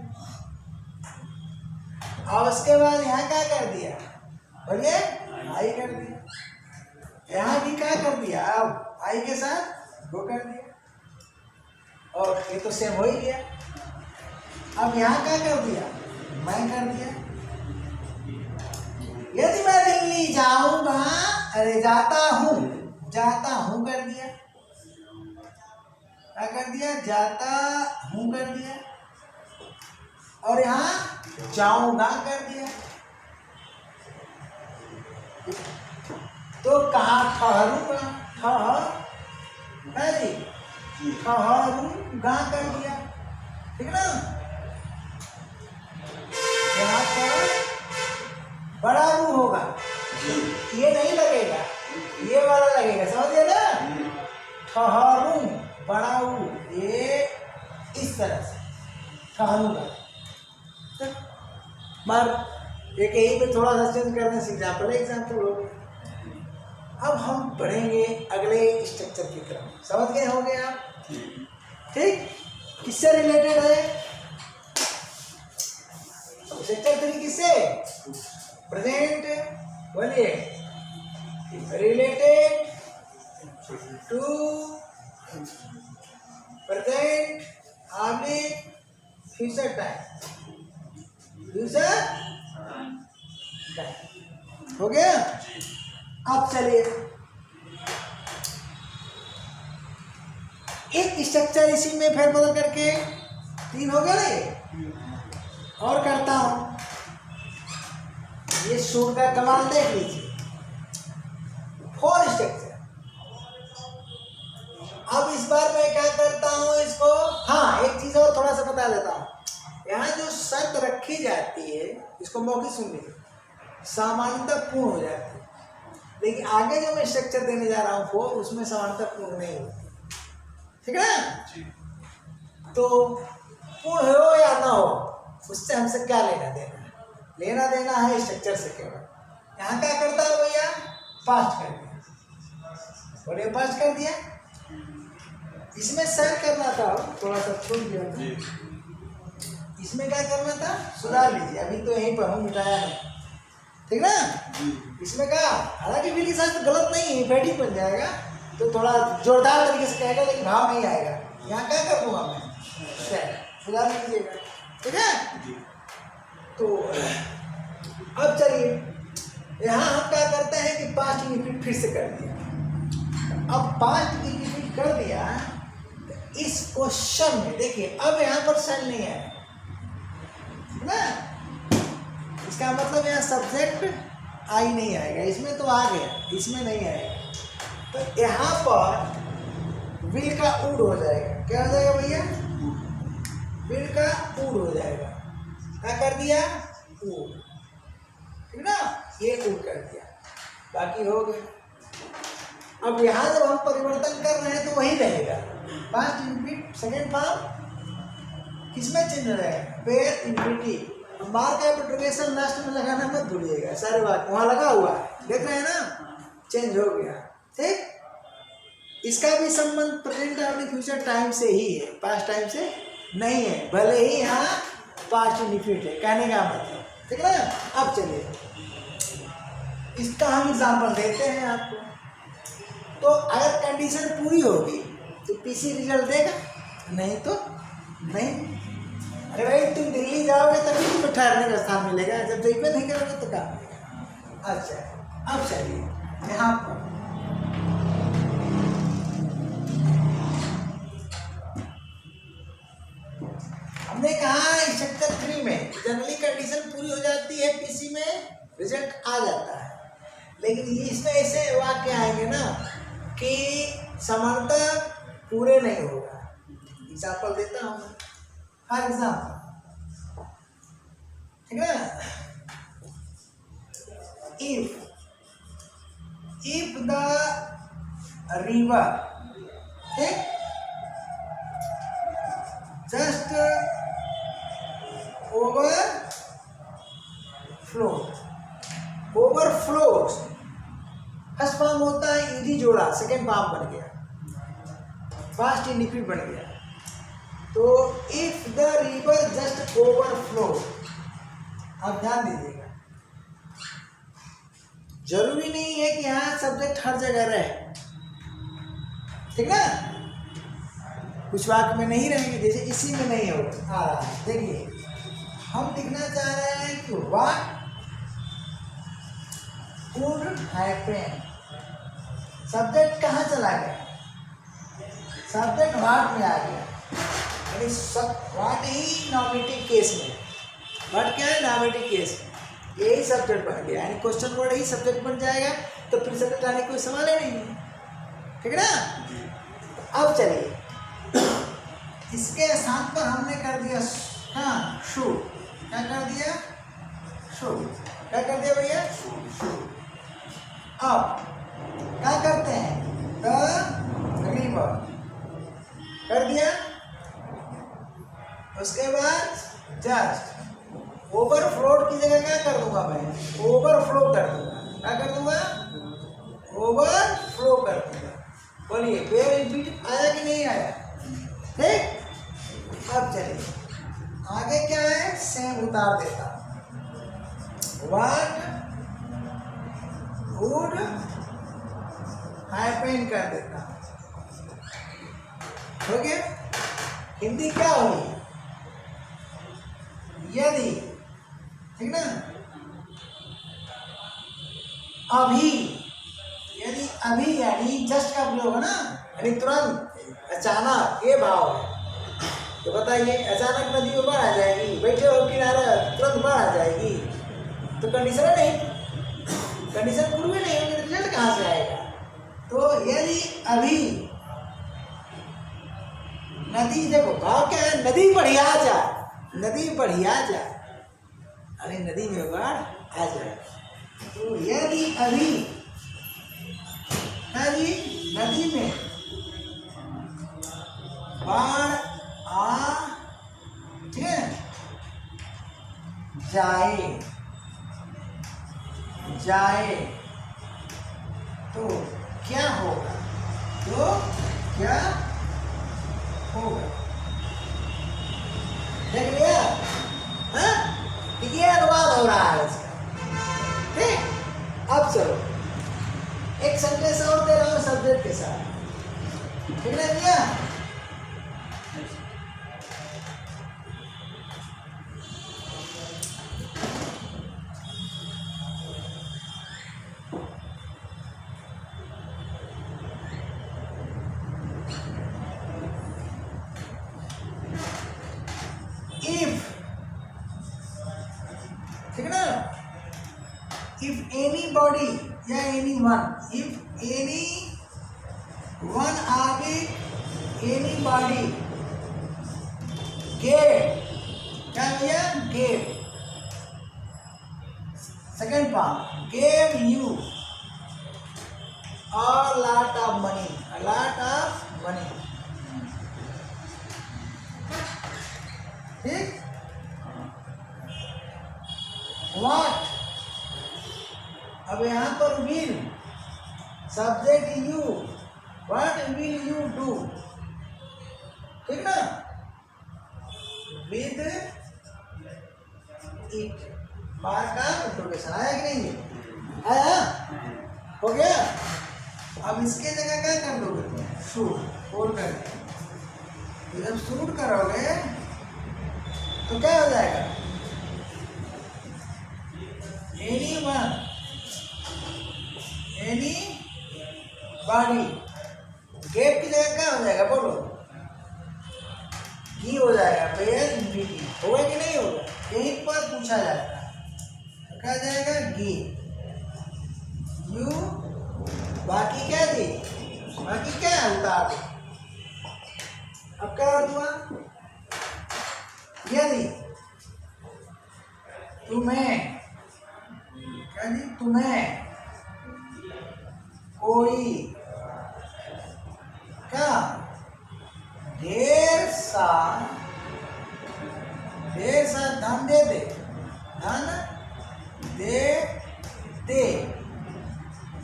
और उसके बाद यहाँ क्या कर दिया, बोलिए आई कर दिया, यहाँ भी क्या कर दिया, अब आई के साथ गो कर दिया, और ये तो सेम हो ही गया। अब यहाँ क्या कर दिया, मैं कर दिया। यदि मैं दिल्ली जाऊंगा, अरे जाता हूं कर दिया, क्या कर दिया, जाता हूं कर दिया, और यहाँ जाऊंगा कर दिया। तो कहाँ ठहरूंगा, ठहरूंगा कर दिया, ठीक ना। यहाँ पर बड़ा रू होगा, ये नहीं लगेगा, ये वाला लगेगा, समझिए ना, ठहरूं, बड़ा ऊ, ये इस तरह से ठहरूंगा। बार एक यही पे थोड़ा सा चेंज करने से एग्जाम्पल हो। अब हम बढ़ेंगे अगले स्ट्रक्चर की तरफ, समझ गए होंगे आप, ठीक। किससे रिलेटेड है स्ट्रक्चर 3, किससे, प्रेजेंट, बोलिए, related to present oblique future time, हो गया। अब चलिए एक स्ट्रक्चर इसी में फेरबदल करके 3 हो गया ना, और करता हूं। इस सूट का कमाल देख लीजिए, 4 स्ट्रक्चर। अब इस बार मैं क्या करता हूँ इसको, हाँ एक चीज और थोड़ा सा बता देता हूँ। यहाँ जो शर्त रखी जाती है, इसको मौखिक सुन लीजिए, सामान्यतः पूर्ण हो जाती है, लेकिन आगे जो मैं स्ट्रक्चर देने जा रहा हूँ 4, उसमें सामान्यतः पूर्ण नहीं होती। ठीक है ना? तो पूर्ण हो या ना हो, उससे हमसे क्या लेना देना है? लेना देना है स्ट्रक्चर से केवल। यहाँ क्या करता है भैया, पास्ट कर दिया, बोलिए पास्ट कर दिया। इसमें सर करना था, थोड़ा सा छूट गया था, इसमें क्या करना था, सुधार लीजिए। अभी तो यहीं पर हूँ, मिटाया नहीं, ठीक ना? इसमें क्या, हालांकि विधि शास्त्र गलत नहीं है, बैठी बन जाएगा तो थोड़ा जोरदार तरीके से कहेगा, लेकिन भाव नहीं आएगा। यहाँ क्या कर दूंगा मैं, सुधार लीजिएगा, ठीक है? तो अब चलिए, यहाँ हम क्या करते हैं कि पास्ट रिपीट फिर से कर दिया। अब पास्ट रिपीट कर दिया, तो इस क्वेश्चन में देखिए, अब यहाँ पर सेल नहीं है ना, इसका मतलब यहाँ सब्जेक्ट आई नहीं आएगा, इसमें तो आ गया, इसमें नहीं आएगा। तो यहाँ पर विल का उड हो जाएगा। क्या हो जाएगा भैया, विल का उड हो जाएगा। क्या कर दिया, उड, ठीक ना, ये उड कर दिया, बाकी हो गया। अब यहाँ जब हम परिवर्तन कर रहे हैं तो वही रहेगा, पास्ट इनफिनिट सेकेंड फॉर्म किसमें चेंज हो जाएगा, पेयर इनफिनिटी। मार्क का इंट्रोगेशन लास्ट में लगाना मत भूलिएगा, सारे बात वहाँ लगा हुआ है, देख रहे हैं ना, चेंज हो गया। ठीक, इसका भी संबंध प्रेजेंट और फ्यूचर टाइम से ही है, पास्ट टाइम से नहीं है, भले ही यहाँ पास्ट इनफिनिट है, कहने का मतलब, ठीक है ना? अब चलिए इसका हम एग्जाम्पल देते हैं आपको। तो अगर कंडीशन पूरी होगी तो पीसी रिजल्ट देगा, नहीं तो नहीं। अरे भाई तुम दिल्ली जाओगे तभी तुम्हें ठहरने का स्थान मिलेगा, जब देखते नहीं करोगे तो क्या मिलेगा। अच्छा, अब चलिए यहाँ पर हमने कहा स्ट्रक्चर 3 में जनरली कंडीशन पूरी हो जाती है, पीसी में रिजल्ट आ जाता है, लेकिन इसमें ऐसे वाक्य आएंगे ना कि समानता पूरे नहीं होगा। एग्जाम्पल देता हूँ, फॉर एग्जाम्पल, ठीक है ना, if the river just overflows, first form होता है ईडी जोड़ा, सेकेंड फॉर्म बन गया, पास्ट इंडिफिनिट बन गया। तो if the river just overflow, आप ध्यान दीजिएगा, जरूरी नहीं है कि यहाँ सब्जेक्ट हर जगह रहे, ठीक ना? कुछ वाक्य में नहीं रहेंगे, जैसे इसी में नहीं हो आ रहा है। देखिए हम लिखना चाह रहे हैं कि व्हाट वुड हैपन, सब्जेक्ट कहाँ चला गया, सब्जेक्ट व्हाट में आ गया, यानी व्हाट ही नॉमिनेटिव केस में, व्हाट क्या है नॉमिनेटिव केस में, यही सब्जेक्ट बन गया, यानी क्वेश्चन वर्ड ही सब्जेक्ट बन जाएगा, तो फिर सब्जेक्ट आने कोई सवाल ही नहीं है, ठीक है ना? अब चलिए इसके साथ पर हमने कर दिया हाँ शूट, क्या कर दिया, शूट, क्या कर दिया भैया, शूट। अब क्या करते हैं, द रिवर कर दिया, उसके बाद जस्ट ओवरफ्लोड की जगह क्या कर दूंगा मैं, ओवरफ्लो कर दूंगा, क्या कर दूंगा, ओवरफ्लो कर दूंगा। बोलिए पेयर इनफिनिट आया कि नहीं आया, ठीक? अब चलिए आगे क्या है, सेम उतार देता, व्हाट वुड हैपन कर देता, हो गया। हिंदी क्या हुई, यदि, ठीक ना, अभी, यदि अभी यानी जस्ट का प्रयोग है ना, यानी तुरंत, अचानक, ये भाव है। तो बताइए अचानक नदी में बाढ़ आ जाएगी, बैठे हो किनारे तुरंत बाढ़ आ जाएगी, तो कंडीशनल नहीं, कंडीशन प्रूव नहीं होगी, रिजल्ट कहाँ से आएगा? तो यदि अभी नदी, देखो भाव क्या है, नदी बढ़िया जाए, नदी बढ़िया जाए, अरे नदी में बाढ़ आ जाए। तो यदि अभी नदी में बाढ़ आ ठीक है जाए तो क्या होगा? देख लिया? हाँ, ये अनुवाद हो रहा है इसका। ठीक, अब चलो एक सेंटेंस और दे रहा हूँ सब्जेक्ट के साथ, ठीक है भैया? ठीक है ना? If anybody या anyone, if anyone आगे anybody gave, क्या भैया? gave, second part, gave you a lot of money, ठीक? What? अब यहाँ पर will, subject you, what will you do? ठीक ना? With it, बार का इंट्रोगेशन आया कि नहीं? आया? हो गया? अब इसके जगह क्या कर दोगे तुम? शूट, और करके जब शूट करोगे तो क्या हो जाएगा? anyone, anybody, गैप की जगह क्या हो जाएगा? बोलो, की हो जाएगा, पेयर इंडिटी, होगा कि नहीं होगा? यहीं पर पूछा जाता है, तो क्या जाएगा? गी, यू, बाकी क्या दी? बाकी क्या है? उतार दो। अब क्या हुआ? यदि तुम्हें कोई क्या ढेर सा धन दे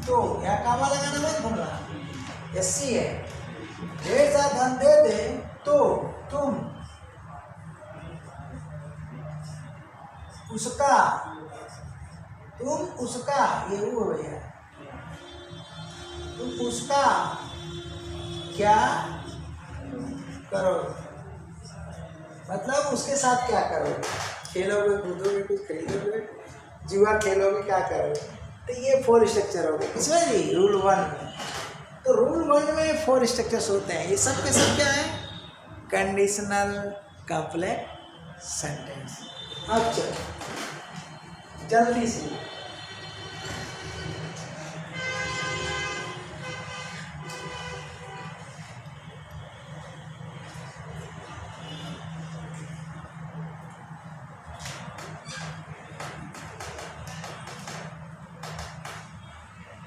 तो यहाँ कामा लगाना मत भूलना, ऐसी है, ढेर सा धन दे तो तुम उसका ये वो भैया, तुम उसका क्या करोगे? मतलब उसके साथ क्या करोगे? खेलोगे, कूदोगे, कुछ खरीदोगे, जुआ खेलोगे, क्या करोगे? तो ये 4 स्ट्रक्चर हो गए किसमें जी? रूल 1 में। तो रूल 1 में 4 स्ट्रक्चर्स होते हैं, ये सब के सब क्या है? Conditional complex sentence. अब चलो जल्दी से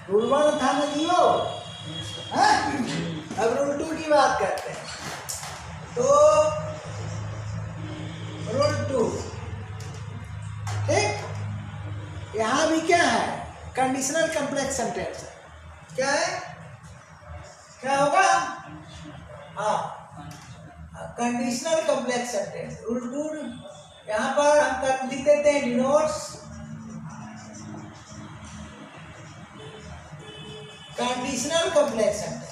रूल 1 था ना जियो, अब रूल 2 की बात करते हैं। तो रूल 2, ठीक, यहाँ भी क्या है? Conditional complex sentence. क्या है? क्या होगा? हाँ, कंडीशनल कॉम्प्लेक्स सेंटेंस। रूल 2 यहाँ पर हम लिख देते हैं, denotes conditional complex sentence.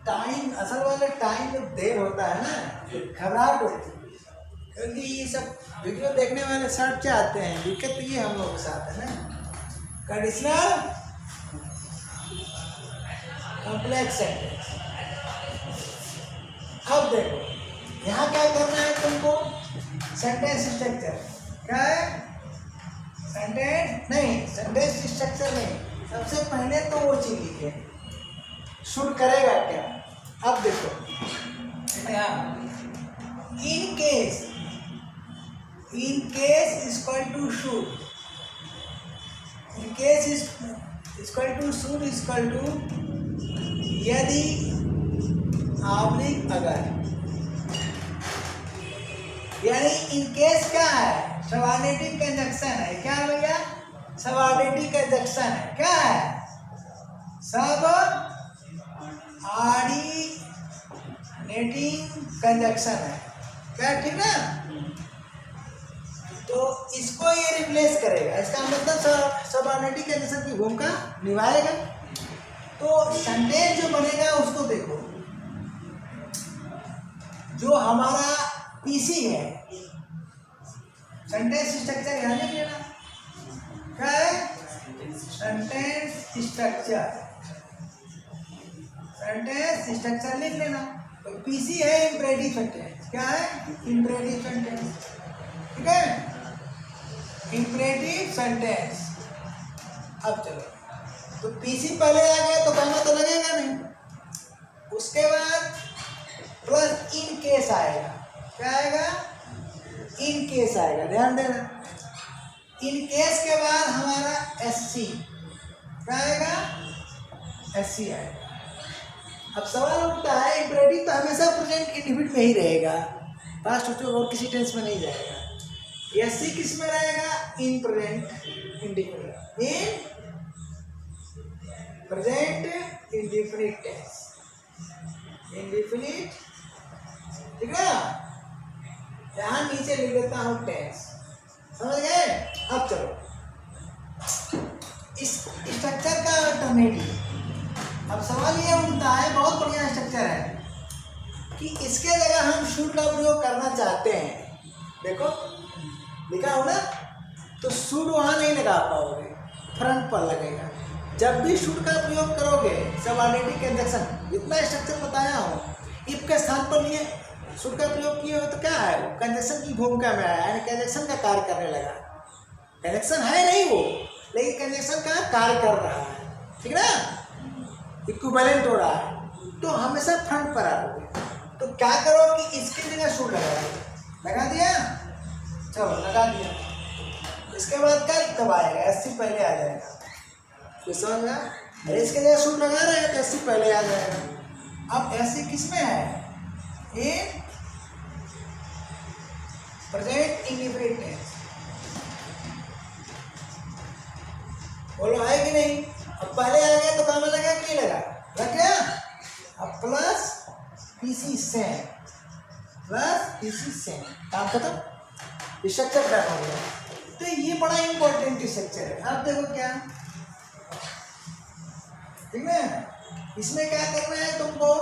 Time, असल वाले टाइम में देर होता है ना, घबराहट होती है, क्योंकि ये सब वीडियो देखने वाले सब चाहते हैं, दिक्कत ये हम लोग के साथ है ना। कंडीशनल कॉम्प्लेक्स सेंटेंस अब देखो यहाँ क्या करना है तुमको, सेंटेंस स्ट्रक्चर क्या है, सेंटेंस स्ट्रक्चर नहीं, सबसे पहले तो वो चीज लिखे शुड करेगा क्या। अब देखो in case is equal to should, in case is equal to should equal to यदि ऑब्लिक अगर, यानी इन केस क्या है, सबऑर्डिनेटिंग कंजक्शन है। क्या भैया, सबऑर्डिनेटिंग कंजक्शन है। क्या है, सब ऑर्डिनेटिंग कंजक्शन है। क्या, ठीक ना। तो इसको ये रिप्लेस करेगा, इसका मतलब सबऑर्डिनेटिंग कंजक्शन की भूमिका निभाएगा। तो सेंटेंस जो बनेगा उसको देखो, जो हमारा पीसी है, सेंटेंस स्ट्रक्चर यहाँ लिख लेना। क्या है, सेंटेंस स्ट्रक्चर लिख लेना। तो पीसी है इंपरेटिव सेंटेंस। क्या है, इंपरेटिव सेंटेंस। ठीक है, इंपरेटिव सेंटेंस। अब चलो, तो पीसी पहले आ गया तो कहना तो लगेगा नहीं। उसके बाद प्लस इन केस आएगा। क्या आएगा, इन केस आएगा, ध्यान देना। इन केस के बाद हमारा एससी, क्या आएगा, एससी आएगा। अब सवाल उठता है, इंपरेटिव तो हमेशा प्रेजेंट इंडिफिनिट में ही रहेगा, पास्ट फ्यूचर और किसी टेंस में नहीं जाएगा। एससी किस में रहेगा, in present indefinite, in present indefinite tense, indefinite. ठीक है, यहाँ नीचे लिख देता हूँ टेंस। समझ गए। अब चलो इस स्ट्रक्चर का अल्टरनेटिव। अब सवाल ये उठता है, बहुत बढ़िया स्ट्रक्चर है, कि इसके जगह हम शुड का प्रयोग करना चाहते हैं। देखो लिखा हो ना, तो शुड वहाँ नहीं लगा पाओगे, फ्रंट पर लगेगा। जब भी शुड का प्रयोग करोगे, सबऑर्डिनेटिंग कंजक्शन जितना स्ट्रक्चर बताया हो, इफ के स्थान पर लिए शुड का प्रयोग किए हो तो क्या है, कंजक्शन की भूमिका में आया, यानी कंजक्शन का कार्य करने लगा। कंजक्शन है नहीं वो, लेकिन कंजक्शन का कार्य कर रहा है। ठीक ना, इक्विवेलेंट हो रहा है। तो हमेशा फ्रंट पर आओगे। तो क्या करो कि इसकी जगह शुड लगा दिया। चलो लगा दिया, इसके बाद क्या तब आएगा, एससी पहले आ जाएगा। तो समझ में, अरे इसके जगह शुड लगा रहे हैं तो एससी पहले आ जाएगा। अब एससी किस में है, ये प्रेजेंट इंडिफिनिट टेंस। बोलो है कि नहीं। अब पहले आ गया तो काम लगा कि नहीं लगा, लग गया। अब plus PC same, plus PC same, काम खत्म, स्ट्रक्चर डन हो गया। तो ये बड़ा इंपॉर्टेंट स्ट्रक्चर है। अब देखो क्या, ठीक है, इसमें क्या करना है तुमको,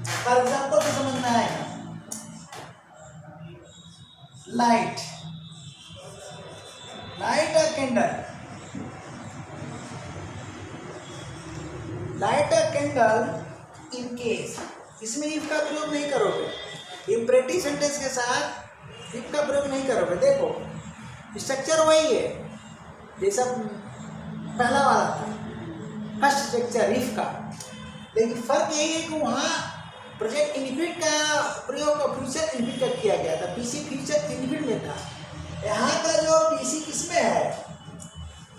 फॉर एग्जाम्पल तो समझना है। Light a candle in case, इसमें इफ का प्रयोग नहीं करोगे। इंपरेटिव सेंटेंस के साथ इफ का प्रयोग नहीं करोगे। देखो स्ट्रक्चर वही है जैसा पहला वाला था, फर्स्ट स्ट्रक्चर इफ का, लेकिन फर्क यही है कि वहाँ प्रेजेंट इंडिफिनिट का प्रयोग फ्यूचर इंडिफिनिट का किया गया था। पीसी फ्यूचर इंडिफिनिट में था। यहाँ का जो पीसी किसमें है,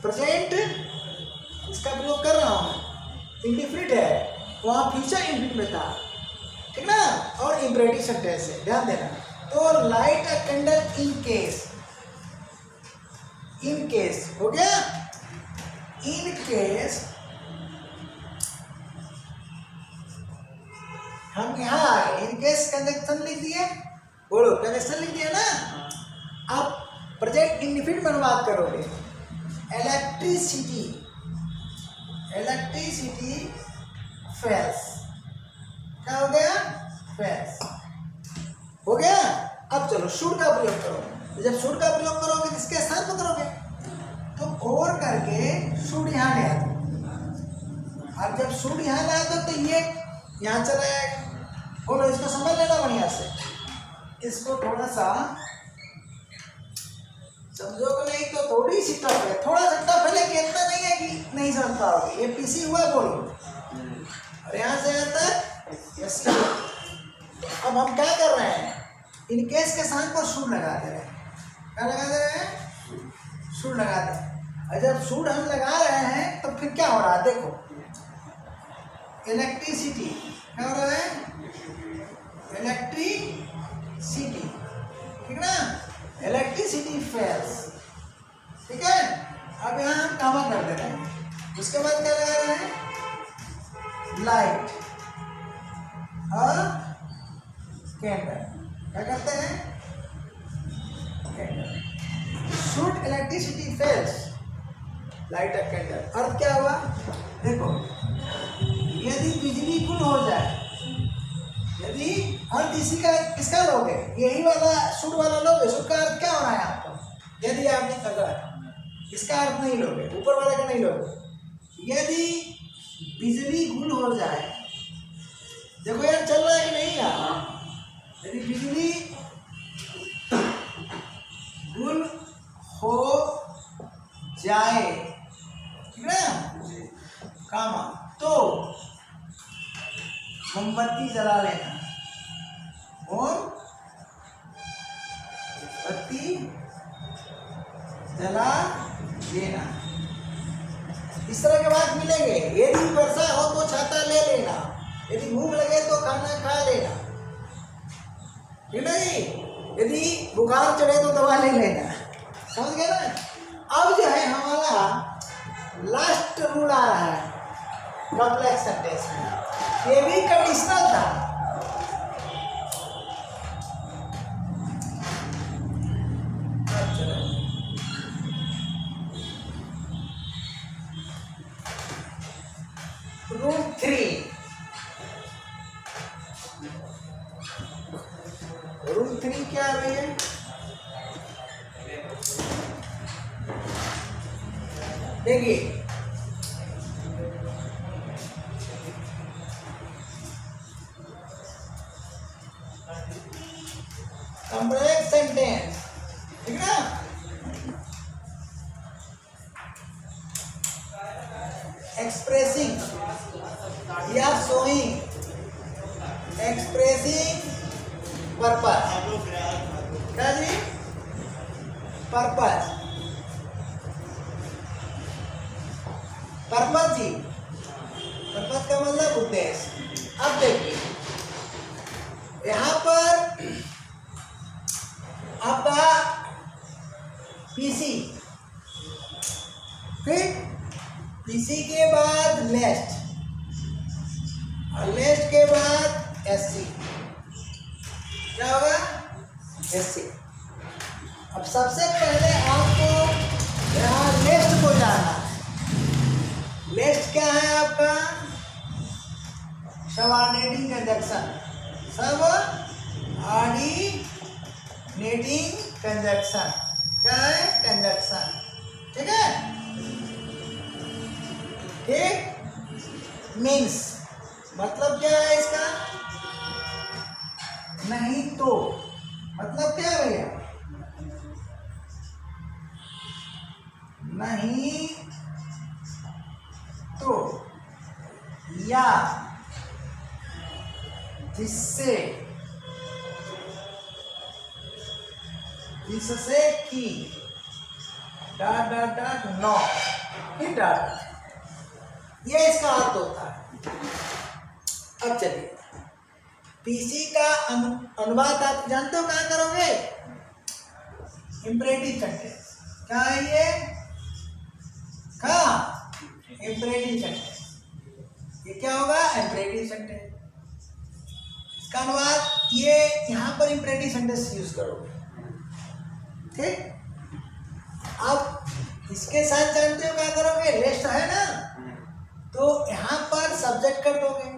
प्रेजेंट इसका प्रयोग कर रहा हूँ, इंडिफिनिट है, वहाँ फ्यूचर इंडिफिनिट में था। ठीक ना, और इंपरेटिव सेंटेंस है, ध्यान देना। तो light a candle in case हो गया। इन केस हम यहाँ आ गए, इन केस कंजक्शन लिख दिए। बोलो कंजक्शन लिख दिया ना। अब प्रेजेंट इंडिफिनिट में बात करोगे, इलेक्ट्रिसिटी फेल्स, क्या हो गया, फेल्स हो गया। अब चलो शुड का प्रयोग करो। तो जब शुड का प्रयोग करोगे तो इसके स्थान पर करोगे, तो और करके शुड यहाँ ले आता। अब जब शुड यहाँ ले आता तो ये यहाँ चला जाएगा। बोलो इसको समझ लेना बढ़िया से, इसको थोड़ा सा समझोगे नहीं तो थोड़ी सी टफ है, थोड़ा सा टफ है लेकिन इतना नहीं है कि नहीं समझ पाओगे। ये पीसी हुआ बोलो और यहाँ से यहाँ तक ऐसे। अब हम क्या कर रहे हैं, इन केस के साथ पर सूट लगा दे रहे हैं। क्या लगा दे रहे हैं? सूट लगा दे रहे हैं। और जब सूट हम लगा रहे हैं तो फिर क्या हो रहा है देखो, इलेक्ट्रिसिटी क्या हो रहा है, इलेक्ट्रिसिटी, ठीक ना, इलेक्ट्रिसिटी फेल्स, ठीक है। अब यहाँ हम कामा कर दे रहे हैं। उसके बाद क्या लगा रहे हैं, लाइट और कैंडल। क्या करते हैं, candle. Shoot electricity fails, light और कैंडल। अर्थ क्या हुआ देखो, यदि बिजली गुल हो जाए, यदि अर्थ इसी का किसका लोगे, यही वाला सूट वाला लोगे। सूट का अर्थ क्या हो रहा है आपको, यदि आपने अगर इसका अर्थ नहीं लोगे, ऊपर वाले का नहीं लोगे, यदि बिजली गुल हो जाए, देखो यार चल रहा है कि नहीं यार, यदि बिजली गुल हो जाए, ठीक है कामा, तो मोमबत्ती जला लेना, मोमबत्ती जला लेना। इस तरह के बात मिलेंगे। यदि वर्षा हो तो छाता ले लेना, यदि भूख लगे तो खाना खा लेना, ठीक नहीं, यदि बुखार चढ़े तो दवा ले लेना। समझ गए ना। अब जो है हमारा लास्ट रूल आ रहा है कॉम्प्लेक्स सेंटेंस में, ये भी कंडीशनल था। रूल 3, रूल 3 क्या है भैया, देखिए कॉम्प्लेक्स सेंटेंस, ठीक है ना, एक्सप्रेसिंग या शोइंग, एक्सप्रेसिंग पर्पस, क्या जी, पर्पस, पर्पस जी, पर्पस का मतलब उद्देश्य। अब देखिए यहाँ पर आपका पीसी, फिर पीसी के बाद लेस्ट, और लेस्ट के बाद एससी, क्या होगा, एससी। अब सबसे पहले आपको यहाँ लेस्ट को जाना है। लेस्ट क्या है आपका, सबऑर्डिनेटिंग कंजक्शन, सबऑर्डिनेटिंग कंजक्शन, क्या है, कंजक्शन, ठीक है, ठीक। मीन्स मतलब क्या है इसका, नहीं तो, मतलब क्या है भैया, नहीं तो, या जिससे, जिससे कि, डॉट डॉट डॉट नो, फिर डॉट, ये इसका अर्थ होता है। अब चलिए पीसी का अनुवाद आप जानते हो कहाँ करोगे, इम्परेटिव सेंटेंस। क्या है ये, कहाँ, इम्परेटिव सेंटेंस। ये क्या होगा, इम्परेटिव सेंटेंस। इसका अनुवाद ये यहाँ पर इम्परेटिव सेंटेंस यूज करोगे, ठीक। अब इसके साथ जानते हो क्या करोगे, लेस्ट है ना, तो यहाँ पर सब्जेक्ट कर दोगे।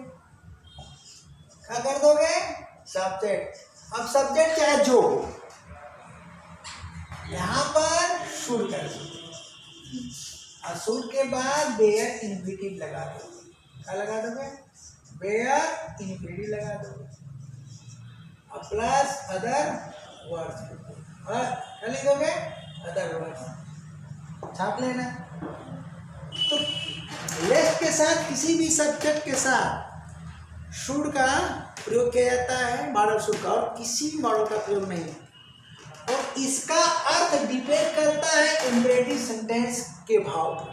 क्या कर दोगे, सब्जेक्ट। अब सब्जेक्ट चाहे जो, यहाँ पर शुड कर दोगे, और शुड के बाद देयर इन्फिनिटिव लगा दोगे। क्या लगा दोगे, वेयर इनफिनिटी लगा दो, प्लस अदर वर्ड्स, और क्या लिखोगे? अदर वर्ड्स छाप लेना। तो लेफ्ट के साथ किसी भी सब्जेक्ट के साथ शुड का प्रयोग किया जाता है, मॉडल शुड का, और किसी भी मॉडल का प्रयोग नहीं। और इसका अर्थ डिपेंड करता है इंपेरेटिव सेंटेंस के भाव पर।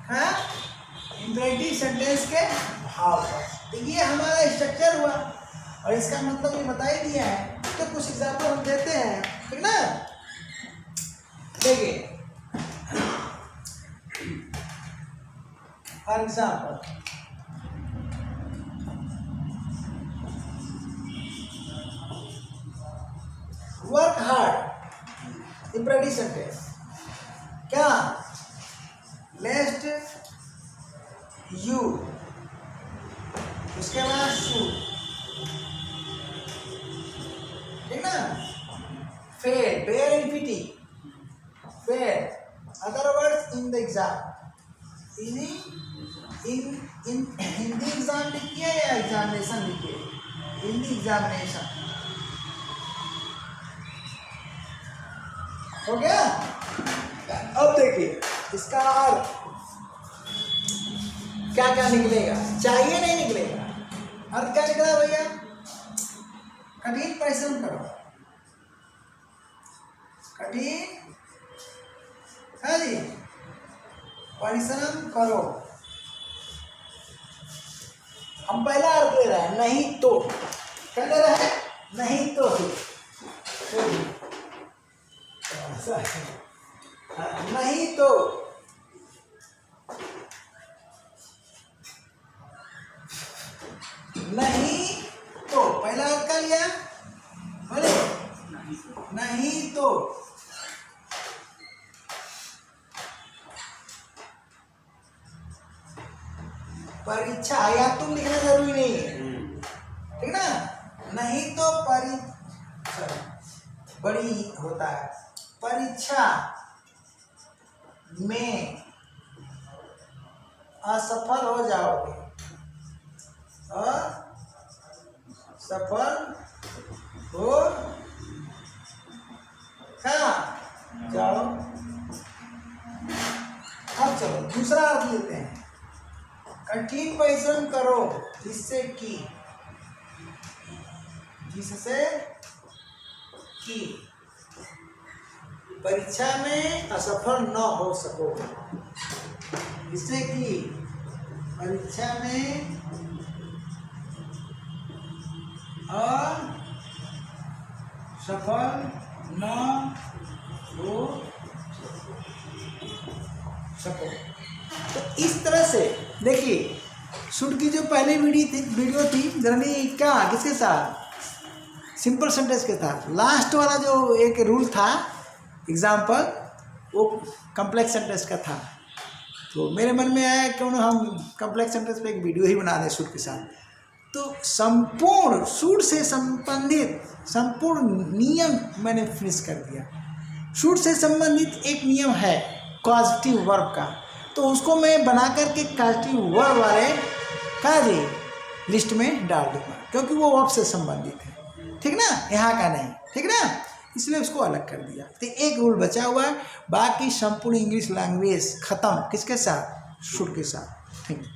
हाँ, इंपेरेटिव सेंटेंस के भाव पर। तो ये हमारा स्ट्रक्चर हुआ, और इसका मतलब ये बता ही दिया है। तो कुछ एग्जाम्पल हम देते हैं, ठीक ना? देखिए, for example, work hard, imperative sentence. क्या? लेस्ट यू, उसके बाद शुड, ठीक ना? Fail, bare infinitive, fail, other words in the exam. In Hindi exam लिखिए या एग्जामिनेशन लिखिए? हिंदी एग्जामिनेशन। हो गया? अब देखिए इसका अर्थ क्या क्या निकलेगा, चाहिए नहीं निकलेगा। अर्थ क्या निकला भैया? कठिन परिश्रम करो, कठिन, हाँ जी, परिश्रम करो। हम पहला अर्थ ले रहे हैं, नहीं तो। क्या ले रहे हैं? नहीं तो। नहीं तो, नहीं तो, पहला अर्थ क्या लिया? बोले नहीं तो। परीक्षा, या तुम लिखना जरूरी नहीं है, ठीक ना? नहीं तो बड़ी होता है, परीक्षा में असफल हो जाओगे, असफल हो जाओ। अब चलो दूसरा अर्थ लेते हैं, कठिन परिश्रम करो जिससे कि परीक्षा में असफल न हो सको, जिससे कि परीक्षा में असफल न हो सको। तो इस तरह से देखिए, शुड की जो पहले वीडियो थी जनरली क्या किसके साथ? सिंपल सेंटेंस के साथ। लास्ट वाला जो एक रूल था एग्जाम्पल, वो कम्प्लेक्स सेंटेंस का था। तो मेरे मन में आया क्यों ना हम कम्प्लेक्स सेंटेंस पे एक वीडियो ही बना दें शुड के साथ। तो संपूर्ण शुड से संबंधित संपूर्ण नियम मैंने फिनिश कर दिया। शुड से संबंधित एक नियम है कॉजेटिव वर्ब का, तो उसको मैं बना करके कॉजेटिव वर्ब वाले का जी लिस्ट में डाल दूंगा, क्योंकि वो वर्ब से संबंधित है, ठीक ना? यहाँ का नहीं, ठीक ना? इसलिए उसको अलग कर दिया। तो एक रूल बचा हुआ है, बाकी संपूर्ण इंग्लिश लैंग्वेज खत्म किसके साथ? शुड के साथ। Thank you.